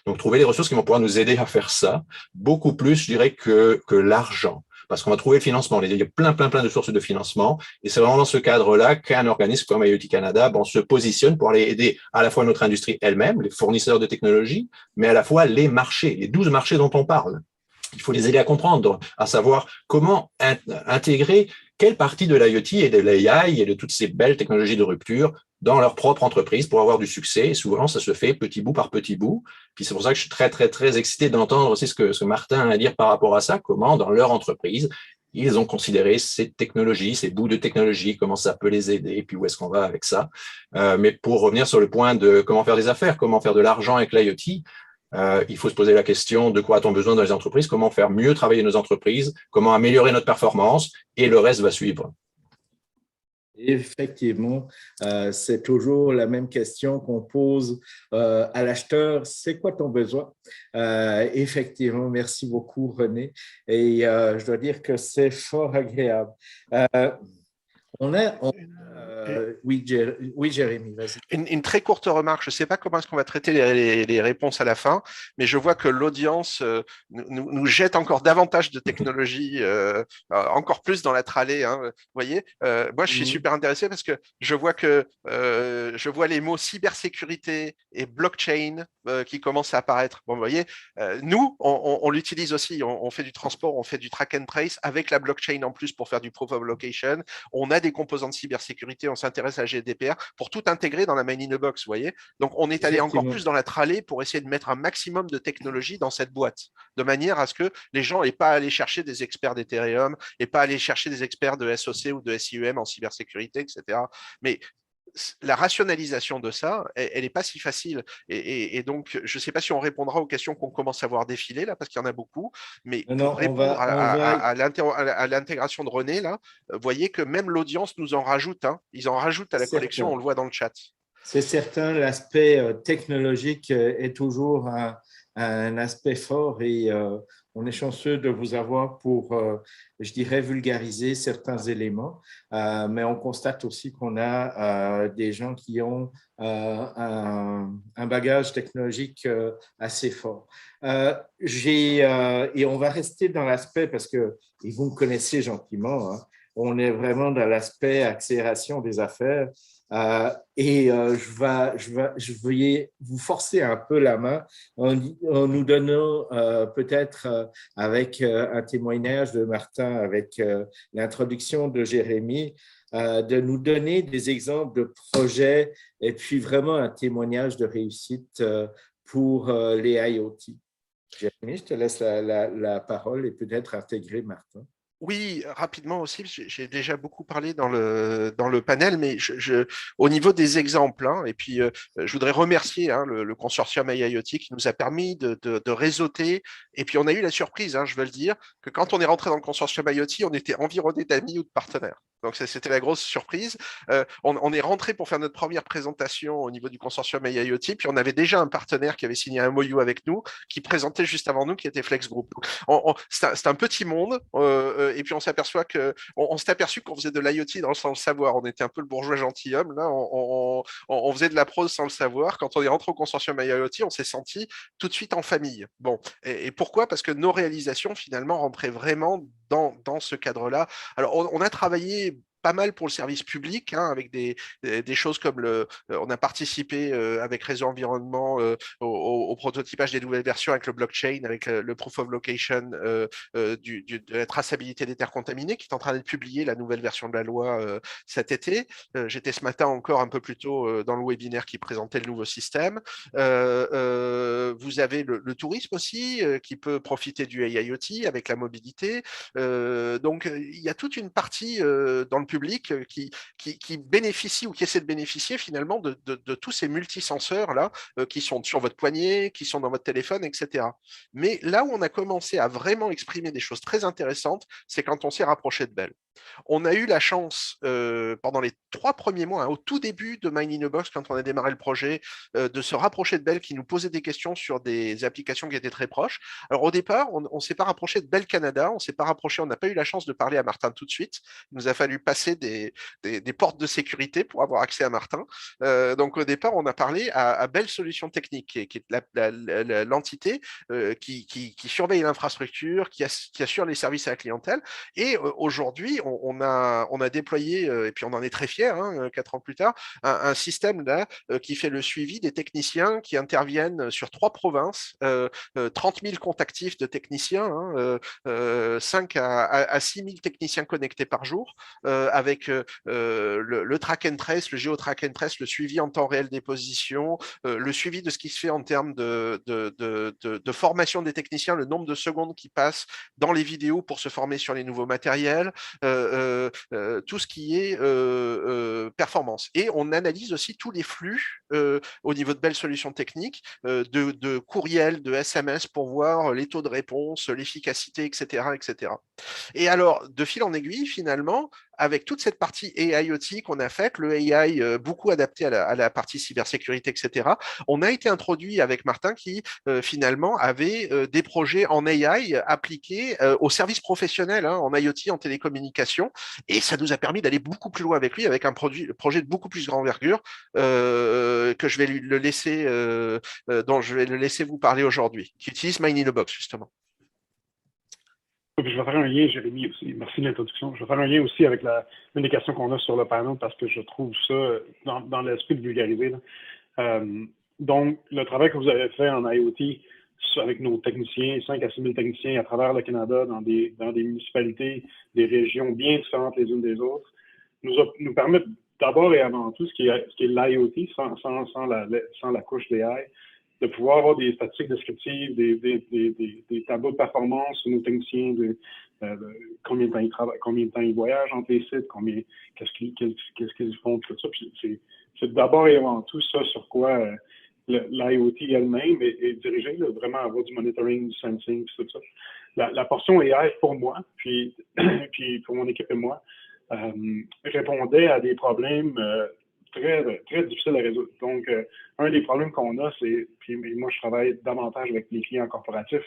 Donc, trouver les ressources qui vont pouvoir nous aider à faire ça, beaucoup plus, je dirais, que l'argent. Parce qu'on va trouver le financement. Il y a plein de sources de financement. Et c'est vraiment dans ce cadre-là qu'un organisme comme IoT Canada se positionne pour aller aider à la fois notre industrie elle-même, les fournisseurs de technologies, mais à la fois les marchés, les 12 marchés dont on parle. Il faut les aider à comprendre, à savoir comment intégrer quelle partie de l'IoT et de l'AI et de toutes ces belles technologies de rupture dans leur propre entreprise pour avoir du succès. Et souvent, ça se fait petit bout par petit bout. Puis c'est pour ça que je suis très, très, très excité d'entendre aussi ce que Martin a à dire par rapport à ça, comment dans leur entreprise, ils ont considéré ces technologies, ces bouts de technologie, comment ça peut les aider, et puis où est-ce qu'on va avec ça. Mais pour revenir sur le point de comment faire des affaires, comment faire de l'argent avec l'IoT, Il faut se poser la question de quoi a-t-on besoin dans les entreprises, comment faire mieux travailler nos entreprises, comment améliorer notre performance, et le reste va suivre. Effectivement, c'est toujours la même question qu'on pose à l'acheteur. C'est quoi ton besoin? Effectivement, merci beaucoup, René. Et je dois dire que c'est fort agréable. Oui, Jérémy, vas-y. Une très courte remarque, je ne sais pas comment est-ce qu'on va traiter les réponses à la fin, mais je vois que l'audience nous jette encore davantage de technologie, encore plus dans la trallée. Hein, vous voyez, moi je suis super intéressé parce que je vois les mots cybersécurité et blockchain qui commencent à apparaître. Bon, vous voyez, nous, on l'utilise aussi, on fait du transport, on fait du track and trace avec la blockchain en plus pour faire du proof of location. On a des composants de cybersécurité, on s'intéresse à la GDPR pour tout intégrer dans la main in a box, vous voyez. Donc, on est allé encore plus dans la trallée pour essayer de mettre un maximum de technologie dans cette boîte, de manière à ce que les gens n'aient pas à aller chercher des experts d'Ethereum et pas à aller chercher des experts de SOC ou de SIEM en cybersécurité, etc. Mais la rationalisation de ça, elle n'est pas si facile. Et donc, je ne sais pas si on répondra aux questions qu'on commence à voir défiler, là, parce qu'il y en a beaucoup, mais pour répondre à l'intégration de René, là, vous voyez que même l'audience nous en rajoute. Hein. Ils en rajoutent à la collection, on le voit dans le chat. C'est certain, l'aspect technologique est toujours un aspect fort et on est chanceux de vous avoir pour, je dirais, vulgariser certains éléments, mais on constate aussi qu'on a des gens qui ont un bagage technologique assez fort. Et on va rester dans l'aspect, parce que vous me connaissez gentiment, hein, on est vraiment dans l'aspect accélération des affaires. Je vais vous forcer un peu la main en nous donnant peut-être avec un témoignage de Martin, avec l'introduction de Jérémy, de nous donner des exemples de projets et puis vraiment un témoignage de réussite pour les IoT. Jérémy, je te laisse la parole et peut-être intégrer Martin. Oui, rapidement aussi, j'ai déjà beaucoup parlé dans le panel, mais au niveau des exemples, hein, et puis je voudrais remercier hein, le consortium IIoT qui nous a permis de réseauter, et puis on a eu la surprise, hein, je veux le dire, que quand on est rentré dans le consortium IoT, on était environné d'amis ou de partenaires. Donc c'était la grosse surprise. On est rentré pour faire notre première présentation au niveau du consortium IIoT, puis on avait déjà un partenaire qui avait signé un MOU avec nous, qui présentait juste avant nous, qui était Flex Group. C'est un petit monde, et puis on s'est aperçu qu'on faisait de l'IoT sans le savoir. On était un peu le bourgeois gentilhomme, là, on faisait de la prose sans le savoir. Quand on est rentré au consortium IoT, on s'est senti tout de suite en famille. Bon, et pourquoi? Parce que nos réalisations, finalement, rentraient vraiment dans ce cadre-là. Alors, on a travaillé pas mal pour le service public, hein, avec des choses comme on a participé avec Réseau Environnement au prototypage des nouvelles versions avec le blockchain, avec le proof of location de la traçabilité des terres contaminées, qui est en train d'être publié, la nouvelle version de la loi cet été. J'étais ce matin encore un peu plus tôt dans le webinaire qui présentait le nouveau système. Vous avez le tourisme aussi qui peut profiter du IoT avec la mobilité. Donc, il y a toute une partie dans le public qui bénéficie ou qui essaie de bénéficier finalement de tous ces multisenseurs-là qui sont sur votre poignet, qui sont dans votre téléphone, etc. Mais là où on a commencé à vraiment exprimer des choses très intéressantes, c'est quand on s'est rapproché de Bell. On a eu la chance pendant les 3 premiers mois, hein, au tout début de Mine in a Box, quand on a démarré le projet, de se rapprocher de Bell qui nous posait des questions sur des applications qui étaient très proches. Alors au départ, on ne s'est pas rapproché de Bell Canada, on n'a pas eu la chance de parler à Martin tout de suite. Il nous a fallu passer des portes de sécurité pour avoir accès à Martin. Donc au départ, on a parlé à Bell Solutions Techniques, qui est l'entité qui surveille l'infrastructure, qui assure les services à la clientèle. Et aujourd'hui, on a déployé, et puis on en est très fiers, hein, 4 ans plus tard, un système là qui fait le suivi des techniciens qui interviennent sur 3 provinces, 30 000 comptes actifs de techniciens, hein, 5 à 6 000 techniciens connectés par jour, avec le track and trace, le géo-track and trace, le suivi en temps réel des positions, le suivi de ce qui se fait en termes de formation des techniciens, le nombre de secondes qui passent dans les vidéos pour se former sur les nouveaux matériels, tout ce qui est performance. Et on analyse aussi tous les flux au niveau de belles solutions techniques, de courriels, de SMS pour voir les taux de réponse, l'efficacité, etc., etc. Et alors, de fil en aiguille, finalement, avec toute cette partie AIoT qu'on a faite, le AI beaucoup adapté à la partie cybersécurité, etc., on a été introduit avec Martin qui, finalement, avait des projets en AI appliqués aux services professionnels, hein, en IoT, en télécommunication, et ça nous a permis d'aller beaucoup plus loin avec lui, avec un projet de beaucoup plus grande envergure que je vais le laisser, dont je vais le laisser vous parler aujourd'hui, qui utilise Mine in a Box, justement. Je vais faire un lien, Jérémy, aussi. Merci de l'introduction. Je vais faire un lien aussi avec une des questions qu'on a sur le panel parce que je trouve ça dans l'esprit de vulgariser. Donc, le travail que vous avez fait en IoT avec nos techniciens, 5 à 6 000 techniciens à travers le Canada, dans des municipalités, des régions bien différentes les unes des autres, nous permet d'abord et avant tout ce qui est l'IoT, sans la couche d'AI, de pouvoir avoir des statistiques descriptives, des tableaux de performance sur nos techniciens, combien de temps ils travaillent, combien de temps ils voyagent entre les sites, qu'est-ce qu'ils font, tout ça. Puis c'est d'abord et avant tout ça sur quoi l'IoT elle-même est dirigée, là, vraiment avoir du monitoring, du sensing, tout ça. La portion AI pour moi, puis pour mon équipe et moi, répondait à des problèmes très, très difficiles à résoudre. Donc, un des problèmes qu'on a, puis moi je travaille davantage avec les clients corporatifs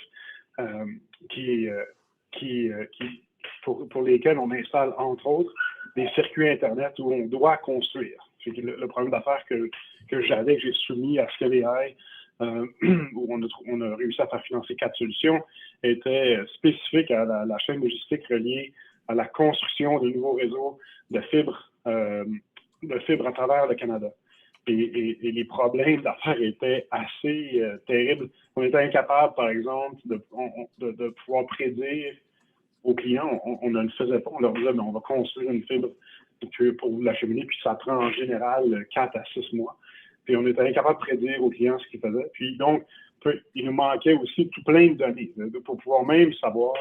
pour lesquels on installe, entre autres, des circuits Internet où on doit construire. C'est le problème d'affaires que j'ai soumis à ScaleAI, où on a réussi à faire financer 4 solutions, était spécifique à la chaîne logistique reliée à la construction de nouveaux réseaux de fibres à travers le Canada. Et les problèmes d'affaires étaient assez terribles. On était incapable, par exemple, de pouvoir prédire aux clients, on ne le faisait pas, on leur disait, on va construire une fibre pour vous l'acheminer, puis ça prend en général 4 à 6 mois. Puis on était incapable de prédire aux clients ce qu'ils faisaient. Puis donc, il nous manquait aussi tout plein de données pour pouvoir même savoir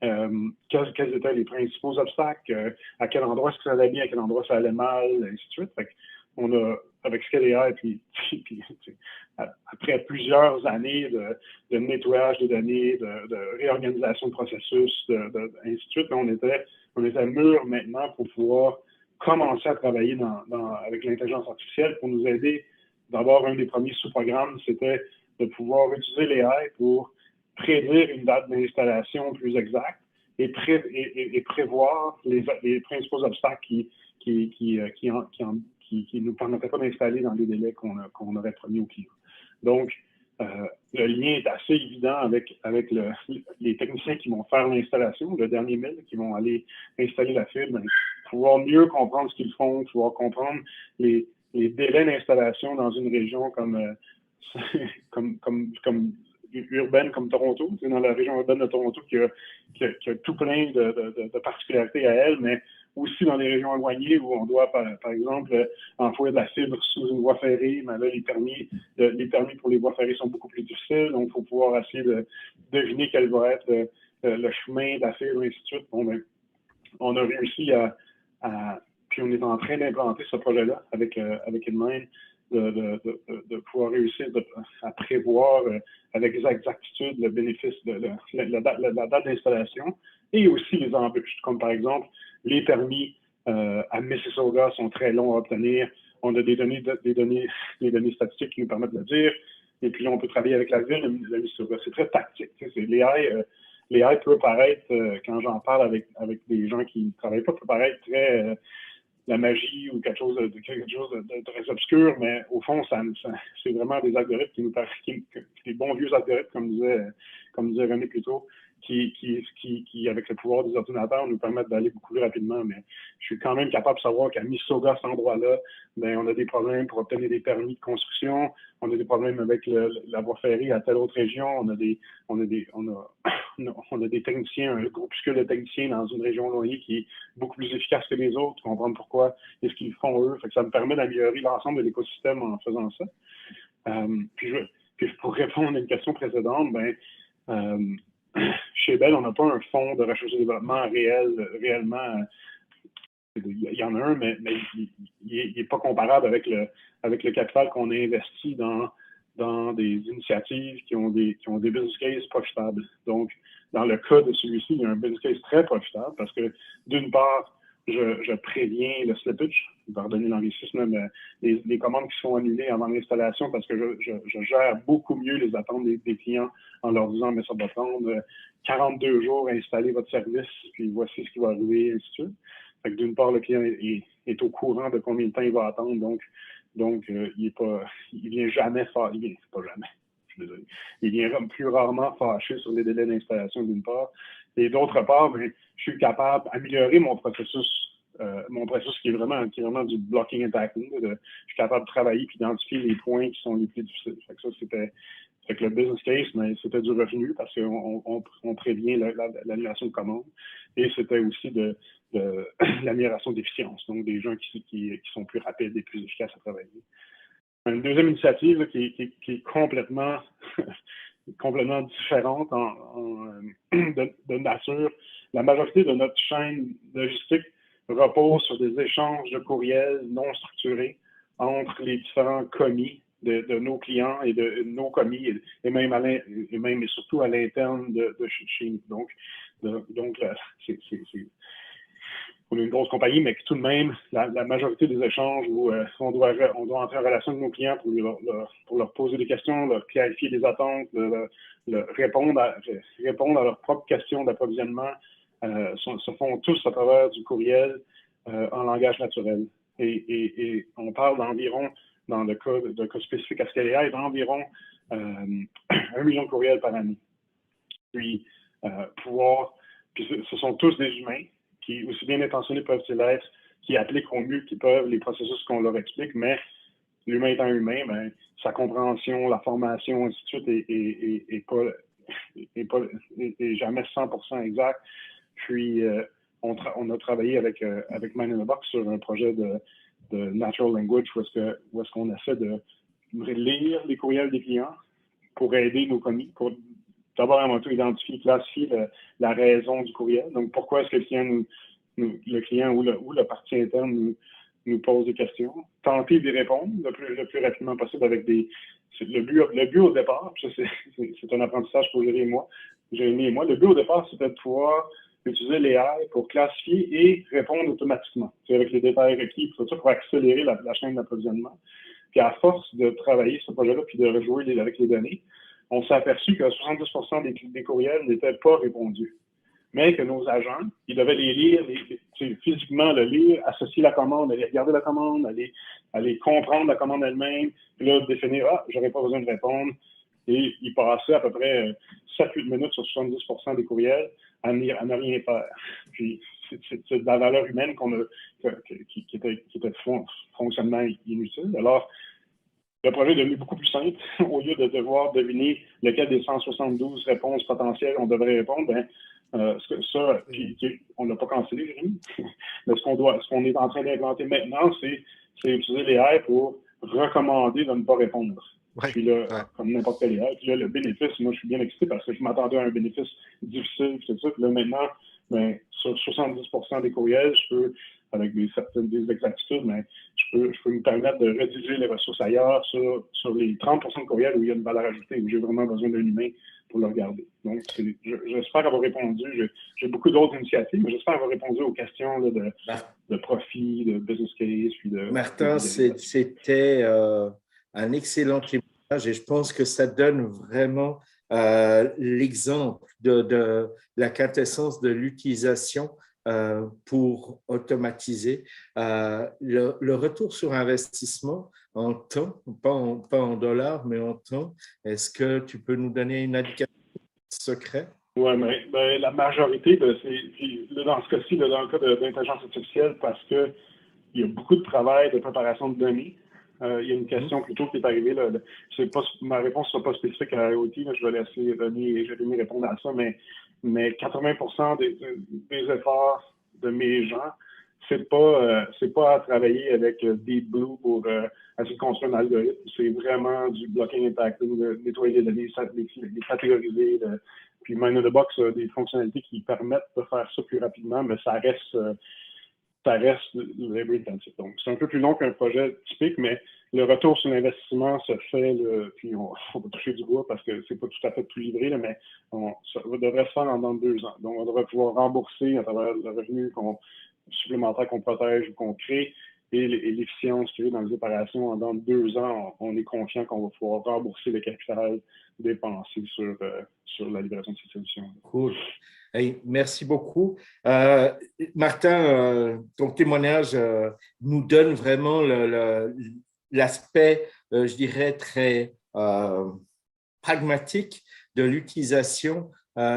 quels étaient les principaux obstacles, à quel endroit est-ce que ça allait bien, à quel endroit ça allait mal, et ainsi de suite. Fait qu'on a, avec ScaleAI, puis après plusieurs années de nettoyage de données, de réorganisation de processus, ainsi de suite, on était mûr maintenant pour pouvoir commencer à travailler avec l'intelligence artificielle pour nous aider. D'abord, un des premiers sous-programmes, c'était de pouvoir utiliser l'AI pour prédire une date d'installation plus exacte et prévoir les principaux obstacles qui nous permettaient pas d'installer dans les délais qu'on aurait promis aux clients. Donc, le lien est assez évident avec les techniciens qui vont faire l'installation, le dernier mille, qui vont aller installer la fibre, pouvoir mieux comprendre ce qu'ils font, pouvoir comprendre les délais d'installation dans une région comme urbaine comme Toronto, dans la région urbaine de Toronto qui a tout plein de particularités à elle, mais aussi dans les régions éloignées où on doit, par exemple, enfouir de la fibre sous une voie ferrée, mais là, les permis pour les voies ferrées sont beaucoup plus difficiles, donc il faut pouvoir essayer de deviner quel va être le chemin de la fibre, et ainsi de suite. Bon, ben, on a réussi puis on est en train d'implanter ce projet-là avec Inmine, de pouvoir réussir à prévoir avec exactitude le bénéfice de la date d'installation et aussi les embûches, comme par exemple les permis à Mississauga sont très longs à obtenir. On a des données statistiques qui nous permettent de le dire. Et puis là, on peut travailler avec la ville de Mississauga. C'est très tactique. L'AI peut paraître, quand j'en parle avec des gens qui ne travaillent pas, peut paraître très la magie ou quelque chose de très obscur, mais au fond, c'est vraiment des algorithmes qui nous paraissent, des bons vieux algorithmes, comme disait René plus tôt, qui, avec le pouvoir des ordinateurs, nous permettent d'aller beaucoup plus rapidement. Mais je suis quand même capable de savoir qu'à Mississauga, cet endroit-là, ben, on a des problèmes pour obtenir des permis de construction, on a des problèmes avec la voie ferrée à telle autre région, on a des techniciens, un groupuscule de techniciens dans une région éloignée qui est beaucoup plus efficace que les autres, comprendre pourquoi et ce qu'ils font eux. Fait que ça me permet d'améliorer l'ensemble de l'écosystème en faisant ça. Puis pour répondre à une question précédente, chez Bell, on n'a pas un fonds de recherche et développement réellement il y en a un, mais il n'est pas comparable avec le capital qu'on a investi dans des initiatives qui ont des business cases profitables. Donc, dans le cas de celui-ci, il y a un business case très profitable parce que, d'une part, je préviens le slippage, pardonnez l'anglicisme, mais les commandes qui sont annulées avant l'installation parce que je gère beaucoup mieux les attentes des clients en leur disant, mais ça va prendre 42 jours à installer votre service, puis voici ce qui va arriver, et ainsi de suite. Fait que d'une part, le client est au courant de combien de temps il va attendre, donc il vient jamais fâché, pas jamais, je suis désolé. Il vient plus rarement fâché sur les délais d'installation d'une part. Et d'autre part, ben, je suis capable d'améliorer mon processus qui est vraiment du blocking and tackling. Je suis capable de travailler et d'identifier les points qui sont les plus difficiles. Fait que le business case, mais c'était du revenu parce qu'on prévient l'annulation de commandes. Et c'était aussi de l'amélioration d'efficience, donc des gens qui sont plus rapides et plus efficaces à travailler. Une deuxième initiative là, qui est complètement différente de nature. La majorité de notre chaîne logistique repose sur des échanges de courriels non structurés entre les différents commis de nos clients et de nos commis et même et surtout à l'interne de chez nous. Donc on est une grosse compagnie, mais que tout de même, la majorité des échanges où on doit entrer en relation avec nos clients pour leur poser des questions, leur clarifier des attentes, répondre à leurs propres questions d'approvisionnement, se font tous à travers du courriel en langage naturel. Et on parle d'environ, dans le cas spécifique à Scalea, d'environ 1 million de courriels par année. Puis, ce sont tous des humains qui, aussi bien intentionnés peuvent-ils être, qui appliquent au mieux qu'ils peuvent les processus qu'on leur explique, mais l'humain étant humain, ben, sa compréhension, la formation, ainsi de suite, est jamais 100% exact. Puis, on a travaillé avec Man in the Box sur un projet de Natural Language où est-ce qu'on essaie de lire les courriels des clients pour aider nos commis, pour d'abord avant tout identifier, classifier la raison du courriel. Donc, pourquoi est-ce que le client ou la partie interne nous pose des questions, tenter d'y répondre le plus rapidement possible avec le but au départ, c'est un apprentissage pour Jérémy et moi. Le but au départ, c'était de pouvoir utiliser les AI pour classifier et répondre automatiquement. C'est avec les détails requis, tout ça, pour accélérer la chaîne d'approvisionnement. Puis à force de travailler ce projet-là puis de rejouer avec les données, on s'est aperçu que 70% des courriels n'étaient pas répondus. Mais que nos agents, ils devaient les lire, physiquement le lire, associer la commande, aller regarder la commande, aller comprendre la commande elle-même, puis là, définir, j'aurais pas besoin de répondre. Et ils passaient à peu près 7-8 minutes sur 70% des courriels à ne rien faire. Puis c'est de la valeur humaine qui était fonctionnement inutile. Alors, le projet est devenu beaucoup plus simple. Au lieu de devoir deviner lequel des 172 réponses potentielles on devrait répondre, on ne l'a pas cancellé, Jérémy. Mais ce qu'on est en train d'implanter maintenant, c'est utiliser les AI pour recommander de ne pas répondre. Ouais. Puis là, comme n'importe quel AI. Puis là, le bénéfice, moi, je suis bien excité parce que je m'attendais à un bénéfice difficile, tout ça. Puis là, maintenant, sur 70% des courriels, je peux, avec des exactitudes, mais je peux me permettre de rédiger les ressources ailleurs sur les 30% de courriels où il y a une valeur ajoutée, où j'ai vraiment besoin d'un humain pour le regarder. Donc, j'espère avoir répondu. J'ai beaucoup d'autres initiatives, mais j'espère avoir répondu aux questions là, de profit, de business case. Puis Martin, c'était un excellent témoignage et je pense que ça donne vraiment l'exemple de la quintessence de l'utilisation pour automatiser le retour sur investissement en temps, pas en dollars, mais en temps. Est-ce que tu peux nous donner une indication secrète? Oui, mais la majorité dans ce cas-ci, dans le cas de l'intelligence artificielle, parce qu'il y a beaucoup de travail de préparation de données. Il y a une question plutôt qui est arrivée. Là, ma réponse ne sera pas spécifique à IoT. Je vais laisser René et Jérémy répondre à ça, mais 80% des efforts de mes gens, c'est pas à travailler avec Deep Blue pour essayer de construire un algorithme. C'est vraiment du blocking and tackling, de nettoyer les données, les catégoriser. Puis Man in the Box a des fonctionnalités qui permettent de faire ça plus rapidement, mais ça reste ça reste labor intensive. Donc, c'est un peu plus long qu'un projet typique, mais le retour sur l'investissement se fait, puis on va toucher du bois parce que c'est pas tout à fait tout livré, là, mais ça devrait se faire dans 2 ans. Donc, on devrait pouvoir rembourser à travers le revenu supplémentaire qu'on protège ou qu'on crée et l'efficience qu'il y a dans les opérations. Dans 2 ans, on est confiant qu'on va pouvoir rembourser le capital dépensé sur la livraison de ces solutions. Cool. Hey, merci beaucoup. Martin, ton témoignage nous donne vraiment l'aspect, je dirais, très pragmatique de l'utilisation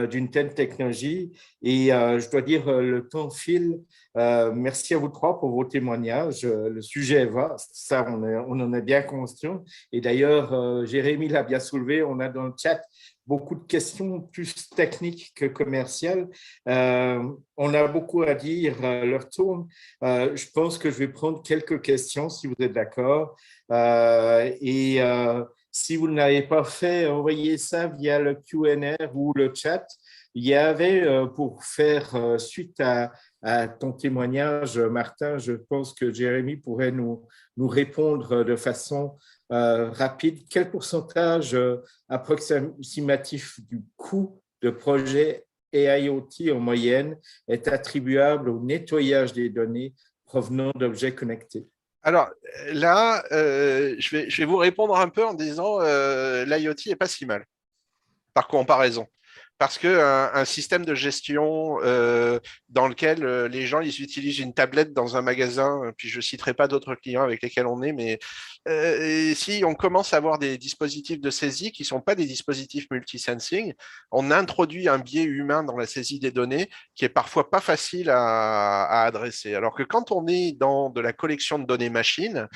d'une telle technologie. Et je dois dire, le temps file. Merci à vous trois pour vos témoignages. Le sujet est vaste, ça, on en est bien conscient. Et d'ailleurs, Jérémy l'a bien soulevé, on a dans le chat beaucoup de questions plus techniques que commerciales. On a beaucoup à dire, leur tourne. Je pense que je vais prendre quelques questions, si vous êtes d'accord. Si vous ne l'avez pas fait, envoyez ça via le Q&A ou le chat. Il y avait, pour faire suite à ton témoignage, Martin, je pense que Jérémy pourrait nous répondre de façon rapide. Quel pourcentage approximatif du coût de projet AIoT en moyenne est attribuable au nettoyage des données provenant d'objets connectés? Alors là, je vais vous répondre un peu en disant l'IoT n'est pas si mal, par comparaison. Parce qu'un système de gestion dans lequel les gens ils utilisent une tablette dans un magasin, puis je ne citerai pas d'autres clients avec lesquels on est, mais si on commence à avoir des dispositifs de saisie qui ne sont pas des dispositifs multisensing, on introduit un biais humain dans la saisie des données qui est parfois pas facile à adresser. Alors que quand on est dans de la collection de données machines,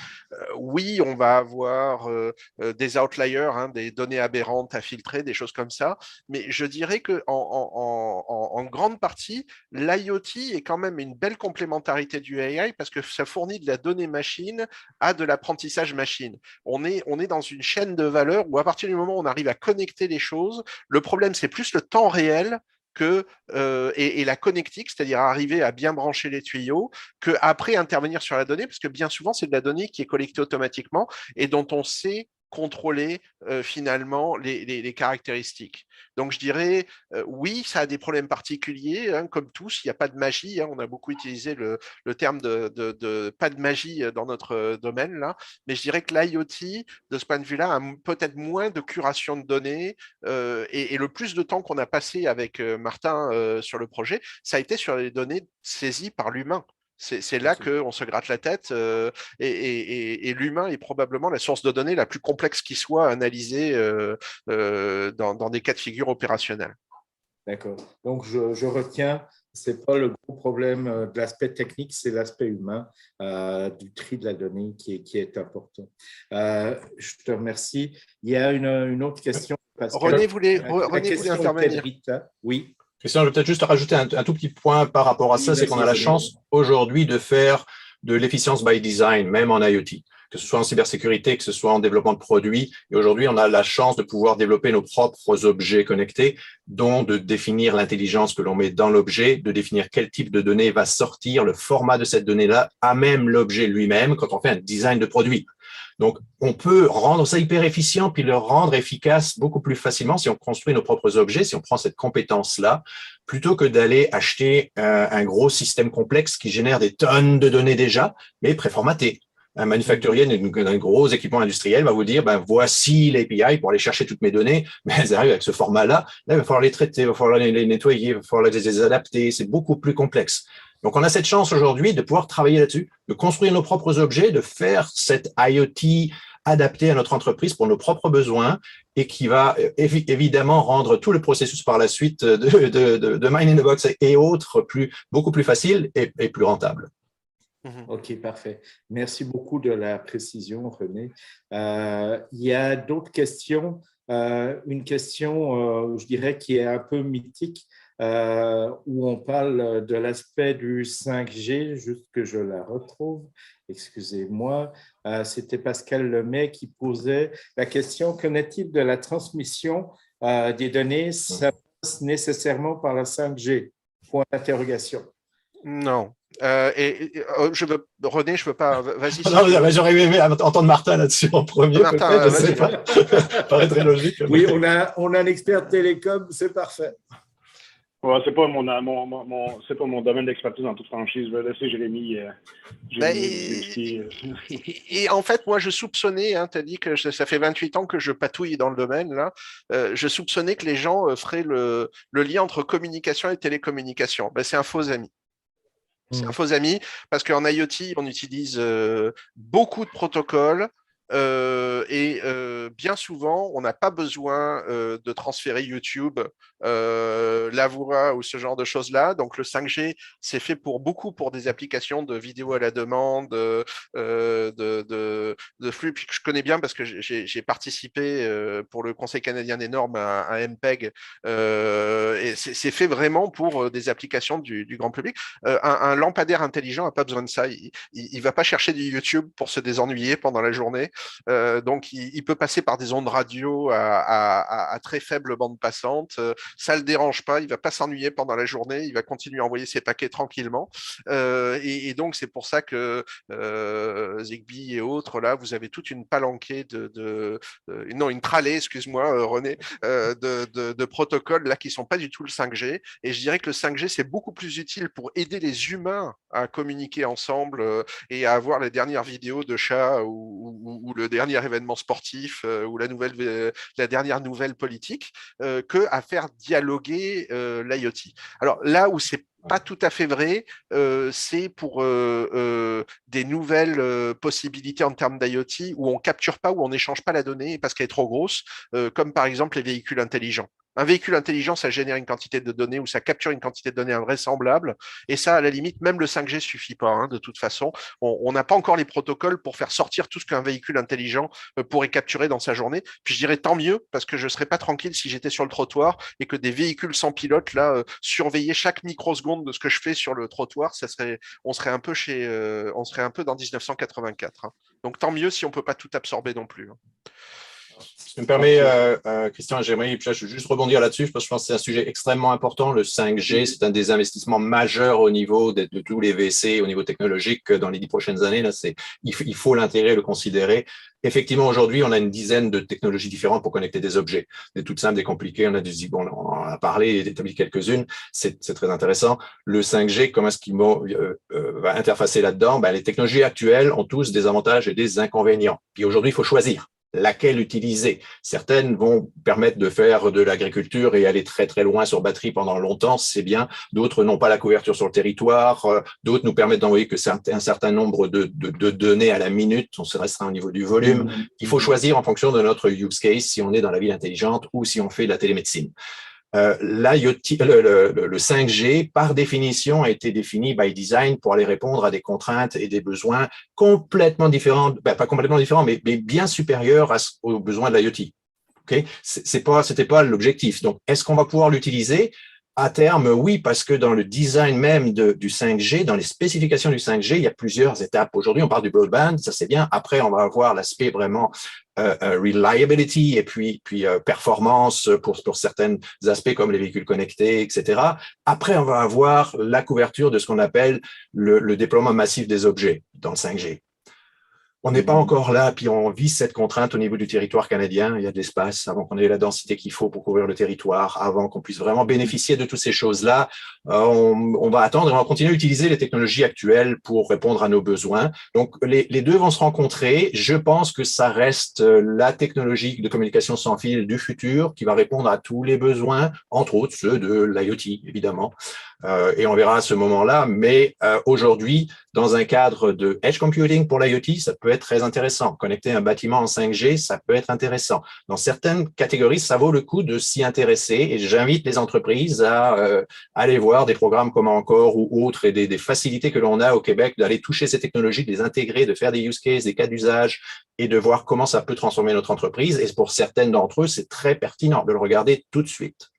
oui, on va avoir des outliers, des données aberrantes à filtrer, des choses comme ça, mais je dirais qu'en grande partie, l'IoT est quand même une belle complémentarité du AI parce que ça fournit de la donnée machine à de l'apprentissage machine. On est dans une chaîne de valeur où à partir du moment où on arrive à connecter les choses, le problème, c'est plus le temps réel et la connectique, c'est-à-dire arriver à bien brancher les tuyaux, qu'après intervenir sur la donnée, parce que bien souvent, c'est de la donnée qui est collectée automatiquement et dont on sait contrôler finalement les caractéristiques. Donc je dirais, oui, ça a des problèmes particuliers, comme tous, il n'y a pas de magie, on a beaucoup utilisé le terme de pas de magie dans notre domaine, là, mais je dirais que l'IoT, de ce point de vue-là, a peut-être moins de curation de données et le plus de temps qu'on a passé avec Martin sur le projet, ça a été sur les données saisies par l'humain. C'est là qu'on se gratte la tête et l'humain est probablement la source de données la plus complexe qui soit analysée dans des cas de figure opérationnels. D'accord. Donc, je retiens, ce n'est pas le gros problème de l'aspect technique, c'est l'aspect humain du tri de la donnée qui est important. Je te remercie. Il y a une autre question. René voulait intervenir. Oui. Christian, je vais peut-être juste rajouter un tout petit point par rapport à ça, c'est qu'on a la chance aujourd'hui de faire de l'efficience by design, même en IoT, que ce soit en cybersécurité, que ce soit en développement de produits. Et aujourd'hui, on a la chance de pouvoir développer nos propres objets connectés, dont de définir l'intelligence que l'on met dans l'objet, de définir quel type de données va sortir, le format de cette donnée-là, à même l'objet lui-même quand on fait un design de produit. Donc, on peut rendre ça hyper efficient puis le rendre efficace beaucoup plus facilement si on construit nos propres objets, si on prend cette compétence-là, plutôt que d'aller acheter un gros système complexe qui génère des tonnes de données déjà, mais préformatées. Un manufacturier d'un gros équipement industriel va vous dire, voici l'API pour aller chercher toutes mes données, mais elles arrivent avec ce format-là. Là, il va falloir les traiter, il va falloir les nettoyer, il va falloir les adapter. C'est beaucoup plus complexe. Donc, on a cette chance aujourd'hui de pouvoir travailler là-dessus, de construire nos propres objets, de faire cette IoT adaptée à notre entreprise pour nos propres besoins et qui va évidemment rendre tout le processus par la suite de Mine in the Box et autres beaucoup plus facile et plus rentable. OK, parfait. Merci beaucoup de la précision, René. Il y a d'autres questions. Une question, je dirais, qui est un peu mythique, où on parle de l'aspect du 5G, juste que je la retrouve. Excusez-moi. C'était Pascal Lemay qui posait la question, qu'en est-il de la transmission des données? Ça passe nécessairement par la 5G? Point d'interrogation. Non. René, je veux pas. Vas-y. Non, j'aurais aimé entendre Martin là-dessus en premier. Martin, je sais pas. Ça paraît très logique. Oui, on a un expert télécom, c'est parfait. Ouais, c'est pas c'est pas mon domaine d'expertise en toute franchise. Je vais laisser Jérémy. Et en fait, moi, je soupçonnais, tu as dit que ça fait 28 ans que je patouille dans le domaine, là. Je soupçonnais que les gens feraient le lien entre communication et télécommunication. C'est un faux ami. C'est un faux ami parce qu'en IoT, on utilise beaucoup de protocoles. Et bien souvent, on n'a pas besoin de transférer YouTube, la voix ou ce genre de choses-là. Donc, le 5G, c'est fait beaucoup pour des applications de vidéo à la demande, de flux. Puis que je connais bien parce que j'ai participé pour le Conseil canadien des normes à MPEG. Et c'est fait vraiment pour des applications du grand public. Un lampadaire intelligent n'a pas besoin de ça. Il ne va pas chercher du YouTube pour se désennuyer pendant la journée. Donc, il peut passer par des ondes radio à très faible bande passante. Ça ne le dérange pas. Il ne va pas s'ennuyer pendant la journée. Il va continuer à envoyer ses paquets tranquillement. Et donc, c'est pour ça que Zigbee et autres, là, vous avez toute une palanquée une trallée, excuse-moi, René, de protocoles là, qui ne sont pas du tout le 5G. Et je dirais que le 5G, c'est beaucoup plus utile pour aider les humains à communiquer ensemble et à avoir les dernières vidéos de chats ou le dernier événement sportif ou la dernière nouvelle politique que à faire dialoguer l'IoT. Alors là où c'est pas tout à fait vrai, c'est pour des nouvelles possibilités en termes d'IoT où on capture pas, où on n'échange pas la donnée parce qu'elle est trop grosse, comme par exemple les véhicules intelligents. Un véhicule intelligent, ça génère une quantité de données ou ça capture une quantité de données invraisemblable. Et ça, à la limite, même le 5G suffit pas. De toute façon, on n'a pas encore les protocoles pour faire sortir tout ce qu'un véhicule intelligent pourrait capturer dans sa journée. Puis je dirais tant mieux, parce que je serais pas tranquille si j'étais sur le trottoir et que des véhicules sans pilote là surveillaient chaque microseconde de ce que je fais sur le trottoir. On serait un peu dans 1984. Donc tant mieux si on peut pas tout absorber non plus. Si tu me permets, Christian et Jérémy, je vais juste rebondir là-dessus, parce que je pense que c'est un sujet extrêmement important. Le 5G, c'est un des investissements majeurs au niveau de tous les VC, au niveau technologique, dans les 10 prochaines années. Là, il faut l'intégrer, le considérer. Effectivement, aujourd'hui, on a une dizaine de technologies différentes pour connecter des objets. Des toutes simples, des compliquées. On en a parlé et établi quelques-unes. C'est très intéressant. Le 5G, comment est-ce qu'il va interfacer là-dedans? Les technologies actuelles ont tous des avantages et des inconvénients. Puis aujourd'hui, il faut choisir laquelle utiliser. Certaines vont permettre de faire de l'agriculture et aller très très loin sur batterie pendant longtemps, c'est bien. D'autres n'ont pas la couverture sur le territoire. D'autres nous permettent d'envoyer que un certain nombre de données à la minute. On se restreint au niveau du volume. Il faut choisir en fonction de notre use case, si on est dans la ville intelligente ou si on fait de la télémédecine. L'IoT, le 5G, par définition, a été défini by design pour aller répondre à des contraintes et des besoins complètement différents, pas complètement différents, mais bien supérieurs aux besoins de l'IoT. Okay? C'était pas l'objectif. Donc, est-ce qu'on va pouvoir l'utiliser? À terme, oui, parce que dans le design même du 5G, dans les spécifications du 5G, il y a plusieurs étapes. Aujourd'hui, on parle du broadband, ça c'est bien. Après, on va avoir l'aspect vraiment reliability et puis performance pour certains aspects comme les véhicules connectés, etc. Après, on va avoir la couverture de ce qu'on appelle le déploiement massif des objets dans le 5G. On n'est pas encore là, puis on vit cette contrainte au niveau du territoire canadien. Il y a de l'espace avant qu'on ait la densité qu'il faut pour couvrir le territoire, avant qu'on puisse vraiment bénéficier de toutes ces choses-là. On va attendre et on va continuer à utiliser les technologies actuelles pour répondre à nos besoins. Donc, les deux vont se rencontrer. Je pense que ça reste la technologie de communication sans fil du futur qui va répondre à tous les besoins, entre autres ceux de l'IoT, évidemment. Et on verra à ce moment-là. Mais aujourd'hui, dans un cadre de edge computing pour l'IoT, ça peut être très intéressant. Connecter un bâtiment en 5G, ça peut être intéressant. Dans certaines catégories, ça vaut le coup de s'y intéresser. Et j'invite les entreprises à aller voir des programmes comme Encore ou autres et des facilités que l'on a au Québec d'aller toucher ces technologies, de les intégrer, de faire des use cases, des cas d'usage et de voir comment ça peut transformer notre entreprise. Et pour certaines d'entre eux, c'est très pertinent de le regarder tout de suite.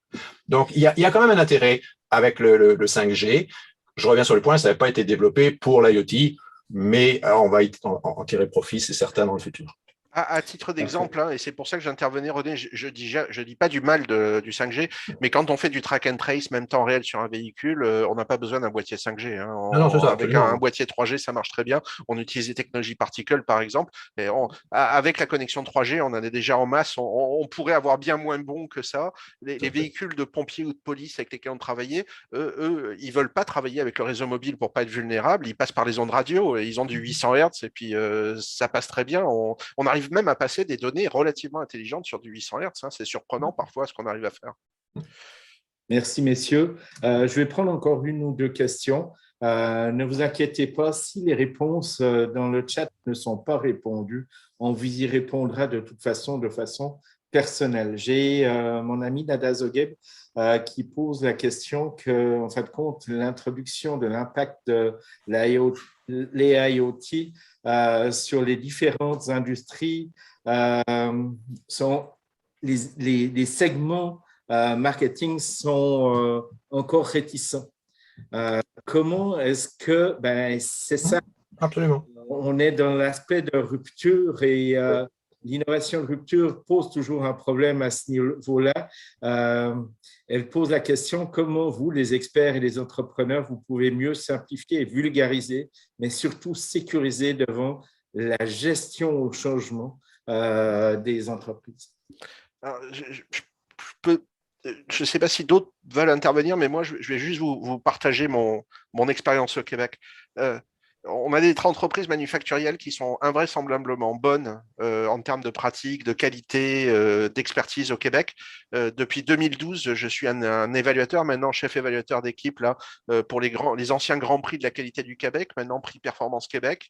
Donc, il y a quand même un intérêt avec le 5G. Je reviens sur le point, ça n'a pas été développé pour l'IoT, mais on va en tirer profit, c'est certain, dans le futur. À titre d'exemple, hein, et c'est pour ça que j'intervenais, René, je dis pas du mal du 5G, mais quand on fait du track and trace, même temps réel sur un véhicule, on n'a pas besoin d'un boîtier 5G. Hein. Non, c'est ça, Avec absolument. un boîtier 3G, ça marche très bien. On utilise des technologies particle, par exemple. Et avec la connexion 3G, on en est déjà en masse. On pourrait avoir bien moins bon que ça. Les véhicules de pompiers ou de police avec lesquels on travaillait, eux, ils veulent pas travailler avec le réseau mobile pour pas être vulnérables. Ils passent par les ondes radio. Ils ont du 800 Hz et puis ça passe très bien. On arrive même à passer des données relativement intelligentes sur du 800 Hz. Hein. C'est surprenant parfois ce qu'on arrive à faire. Merci, messieurs. Je vais prendre encore une ou deux questions. Ne vous inquiétez pas, si les réponses dans le chat ne sont pas répondues, on vous y répondra de toute façon, de façon personnelle. J'ai mon ami Nada Zogueb qui pose la question que, en fin de compte, l'introduction de l'impact de l'IoT sur les différentes industries sont les segments marketing sont encore réticents. Comment est-ce que, c'est ça, Absolument. on est dans l'aspect de rupture et l'innovation de rupture pose toujours un problème à ce niveau-là. Elle pose la question comment vous, les experts et les entrepreneurs, vous pouvez mieux simplifier et vulgariser, mais surtout sécuriser devant la gestion au changement des entreprises. Alors, je ne sais pas si d'autres veulent intervenir, mais moi, je vais juste vous partager mon expérience au Québec. On a des entreprises manufacturielles qui sont invraisemblablement bonnes en termes de pratique, de qualité, d'expertise au Québec. Depuis 2012, je suis un évaluateur, maintenant chef évaluateur d'équipe là pour les anciens grands prix de la qualité du Québec, maintenant prix Performance Québec.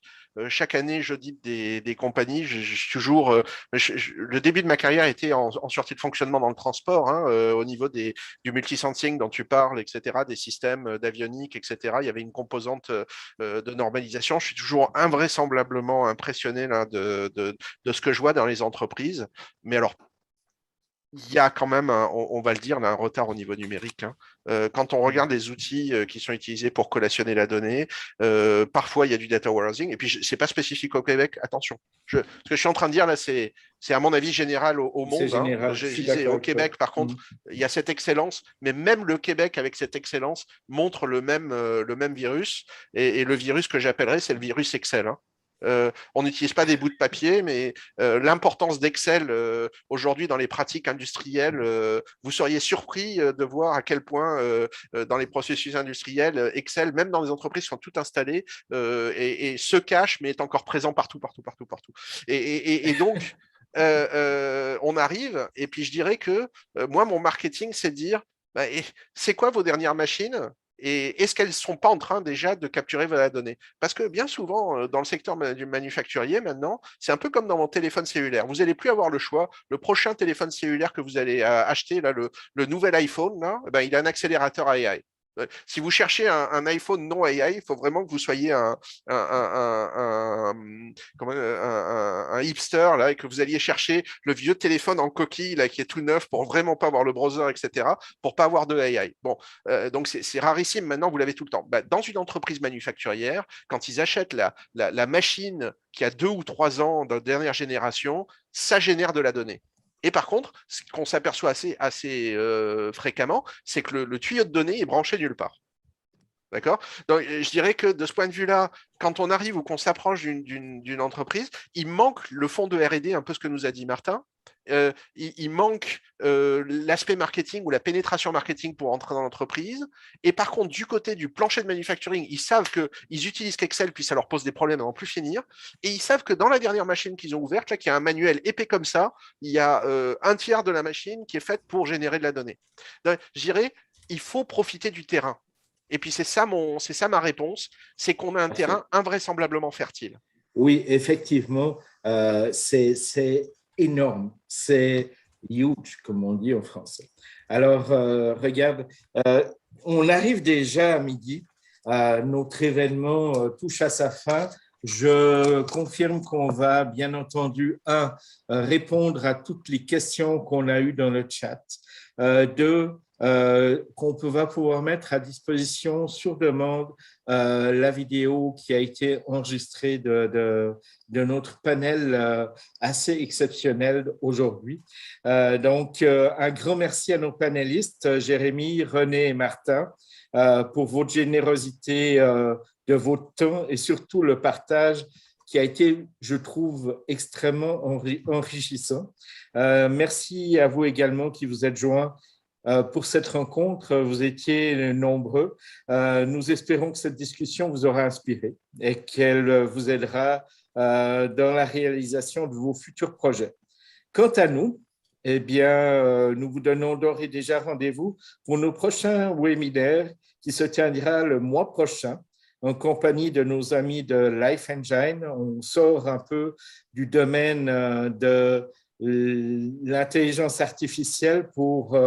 Chaque année, j'audite des compagnies. Je suis toujours. Le début de ma carrière était en sortie de fonctionnement dans le transport, hein, au niveau du multisensing dont tu parles, etc., des systèmes d'avionique, etc. Il y avait une composante de normalisation. Je suis toujours invraisemblablement impressionné là, de ce que je vois dans les entreprises. Mais alors, il y a quand même, on va le dire, là, un retard au niveau numérique. Hein. Quand on regarde les outils qui sont utilisés pour collationner la donnée, parfois il y a du data warehousing. Et puis, ce n'est pas spécifique au Québec, attention. Ce que je suis en train de dire là, c'est à mon avis général au monde. Général, hein. Je disais, au Québec, par contre, il y a cette excellence, mais même le Québec, avec cette excellence, montre le même virus. Et le virus que j'appellerais, c'est le virus Excel. Hein. On n'utilise pas des bouts de papier, mais l'importance d'Excel aujourd'hui dans les pratiques industrielles, vous seriez surpris de voir à quel point dans les processus industriels, Excel, même dans les entreprises, sont tout installés et se cache, mais est encore présent partout. Et donc, on arrive, et puis je dirais que moi, mon marketing, c'est de dire, c'est quoi vos dernières machines ? Et est-ce qu'elles ne sont pas en train déjà de capturer la donnée? Parce que bien souvent, dans le secteur du manufacturier, maintenant, c'est un peu comme dans mon téléphone cellulaire. Vous n'allez plus avoir le choix. Le prochain téléphone cellulaire que vous allez acheter, là, le nouvel iPhone, là, il a un accélérateur AI. Si vous cherchez un iPhone non AI, il faut vraiment que vous soyez un hipster là, et que vous alliez chercher le vieux téléphone en coquille là, qui est tout neuf pour vraiment pas avoir le browser, etc., pour pas avoir de AI. Bon, donc c'est rarissime. Maintenant, vous l'avez tout le temps. Dans une entreprise manufacturière, quand ils achètent la machine qui a 2 ou 3 ans de dernière génération, ça génère de la donnée. Et par contre, ce qu'on s'aperçoit assez fréquemment, c'est que le tuyau de données est branché nulle part. D'accord? Donc, je dirais que de ce point de vue-là, quand on arrive ou qu'on s'approche d'une entreprise, il manque le fond de R&D, un peu ce que nous a dit Martin. Il manque l'aspect marketing ou la pénétration marketing pour entrer dans l'entreprise. Et par contre, du côté du plancher de manufacturing, ils savent qu'ils utilisent qu'Excel, puis ça leur pose des problèmes à n'en plus finir. Et ils savent que dans la dernière machine qu'ils ont ouverte, là, qu'il y a un manuel épais comme ça, il y a un tiers de la machine qui est faite pour générer de la donnée. Donc, je dirais, il faut profiter du terrain. Et puis, c'est ça ma réponse, c'est qu'on a un terrain invraisemblablement fertile. Oui, effectivement, c'est énorme, c'est huge, comme on dit en français. Alors, regarde, on arrive déjà à midi, notre événement touche à sa fin. Je confirme qu'on va, bien entendu, répondre à toutes les questions qu'on a eues dans le chat. 2, qu'on va pouvoir mettre à disposition sur demande la vidéo qui a été enregistrée de notre panel assez exceptionnel aujourd'hui. Donc, un grand merci à nos panélistes, Jérémy, René et Martin, pour votre générosité de votre temps et surtout le partage qui a été, je trouve, extrêmement enrichissant. Merci à vous également qui vous êtes joints pour cette rencontre. Vous étiez nombreux. Nous espérons que cette discussion vous aura inspiré et qu'elle vous aidera dans la réalisation de vos futurs projets. Quant à nous, eh bien, nous vous donnons d'ores et déjà rendez-vous pour nos prochains webinaires qui se tiendra le mois prochain en compagnie de nos amis de Life Engine. On sort un peu du domaine de l'intelligence artificielle pour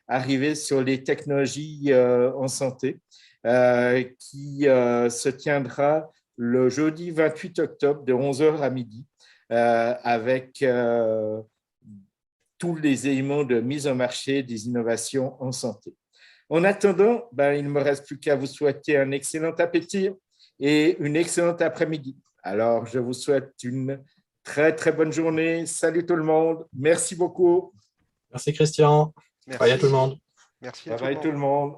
arriver sur les technologies en santé, qui se tiendra le jeudi 28 octobre de 11h à midi avec tous les éléments de mise en marché des innovations en santé. En attendant, il ne me reste plus qu'à vous souhaiter un excellent appétit et une excellente après-midi. Alors, je vous souhaite une très, très bonne journée. Salut tout le monde. Merci beaucoup. Merci Christian. Merci. Bye à tout le monde. Merci à Bye bye tout le monde.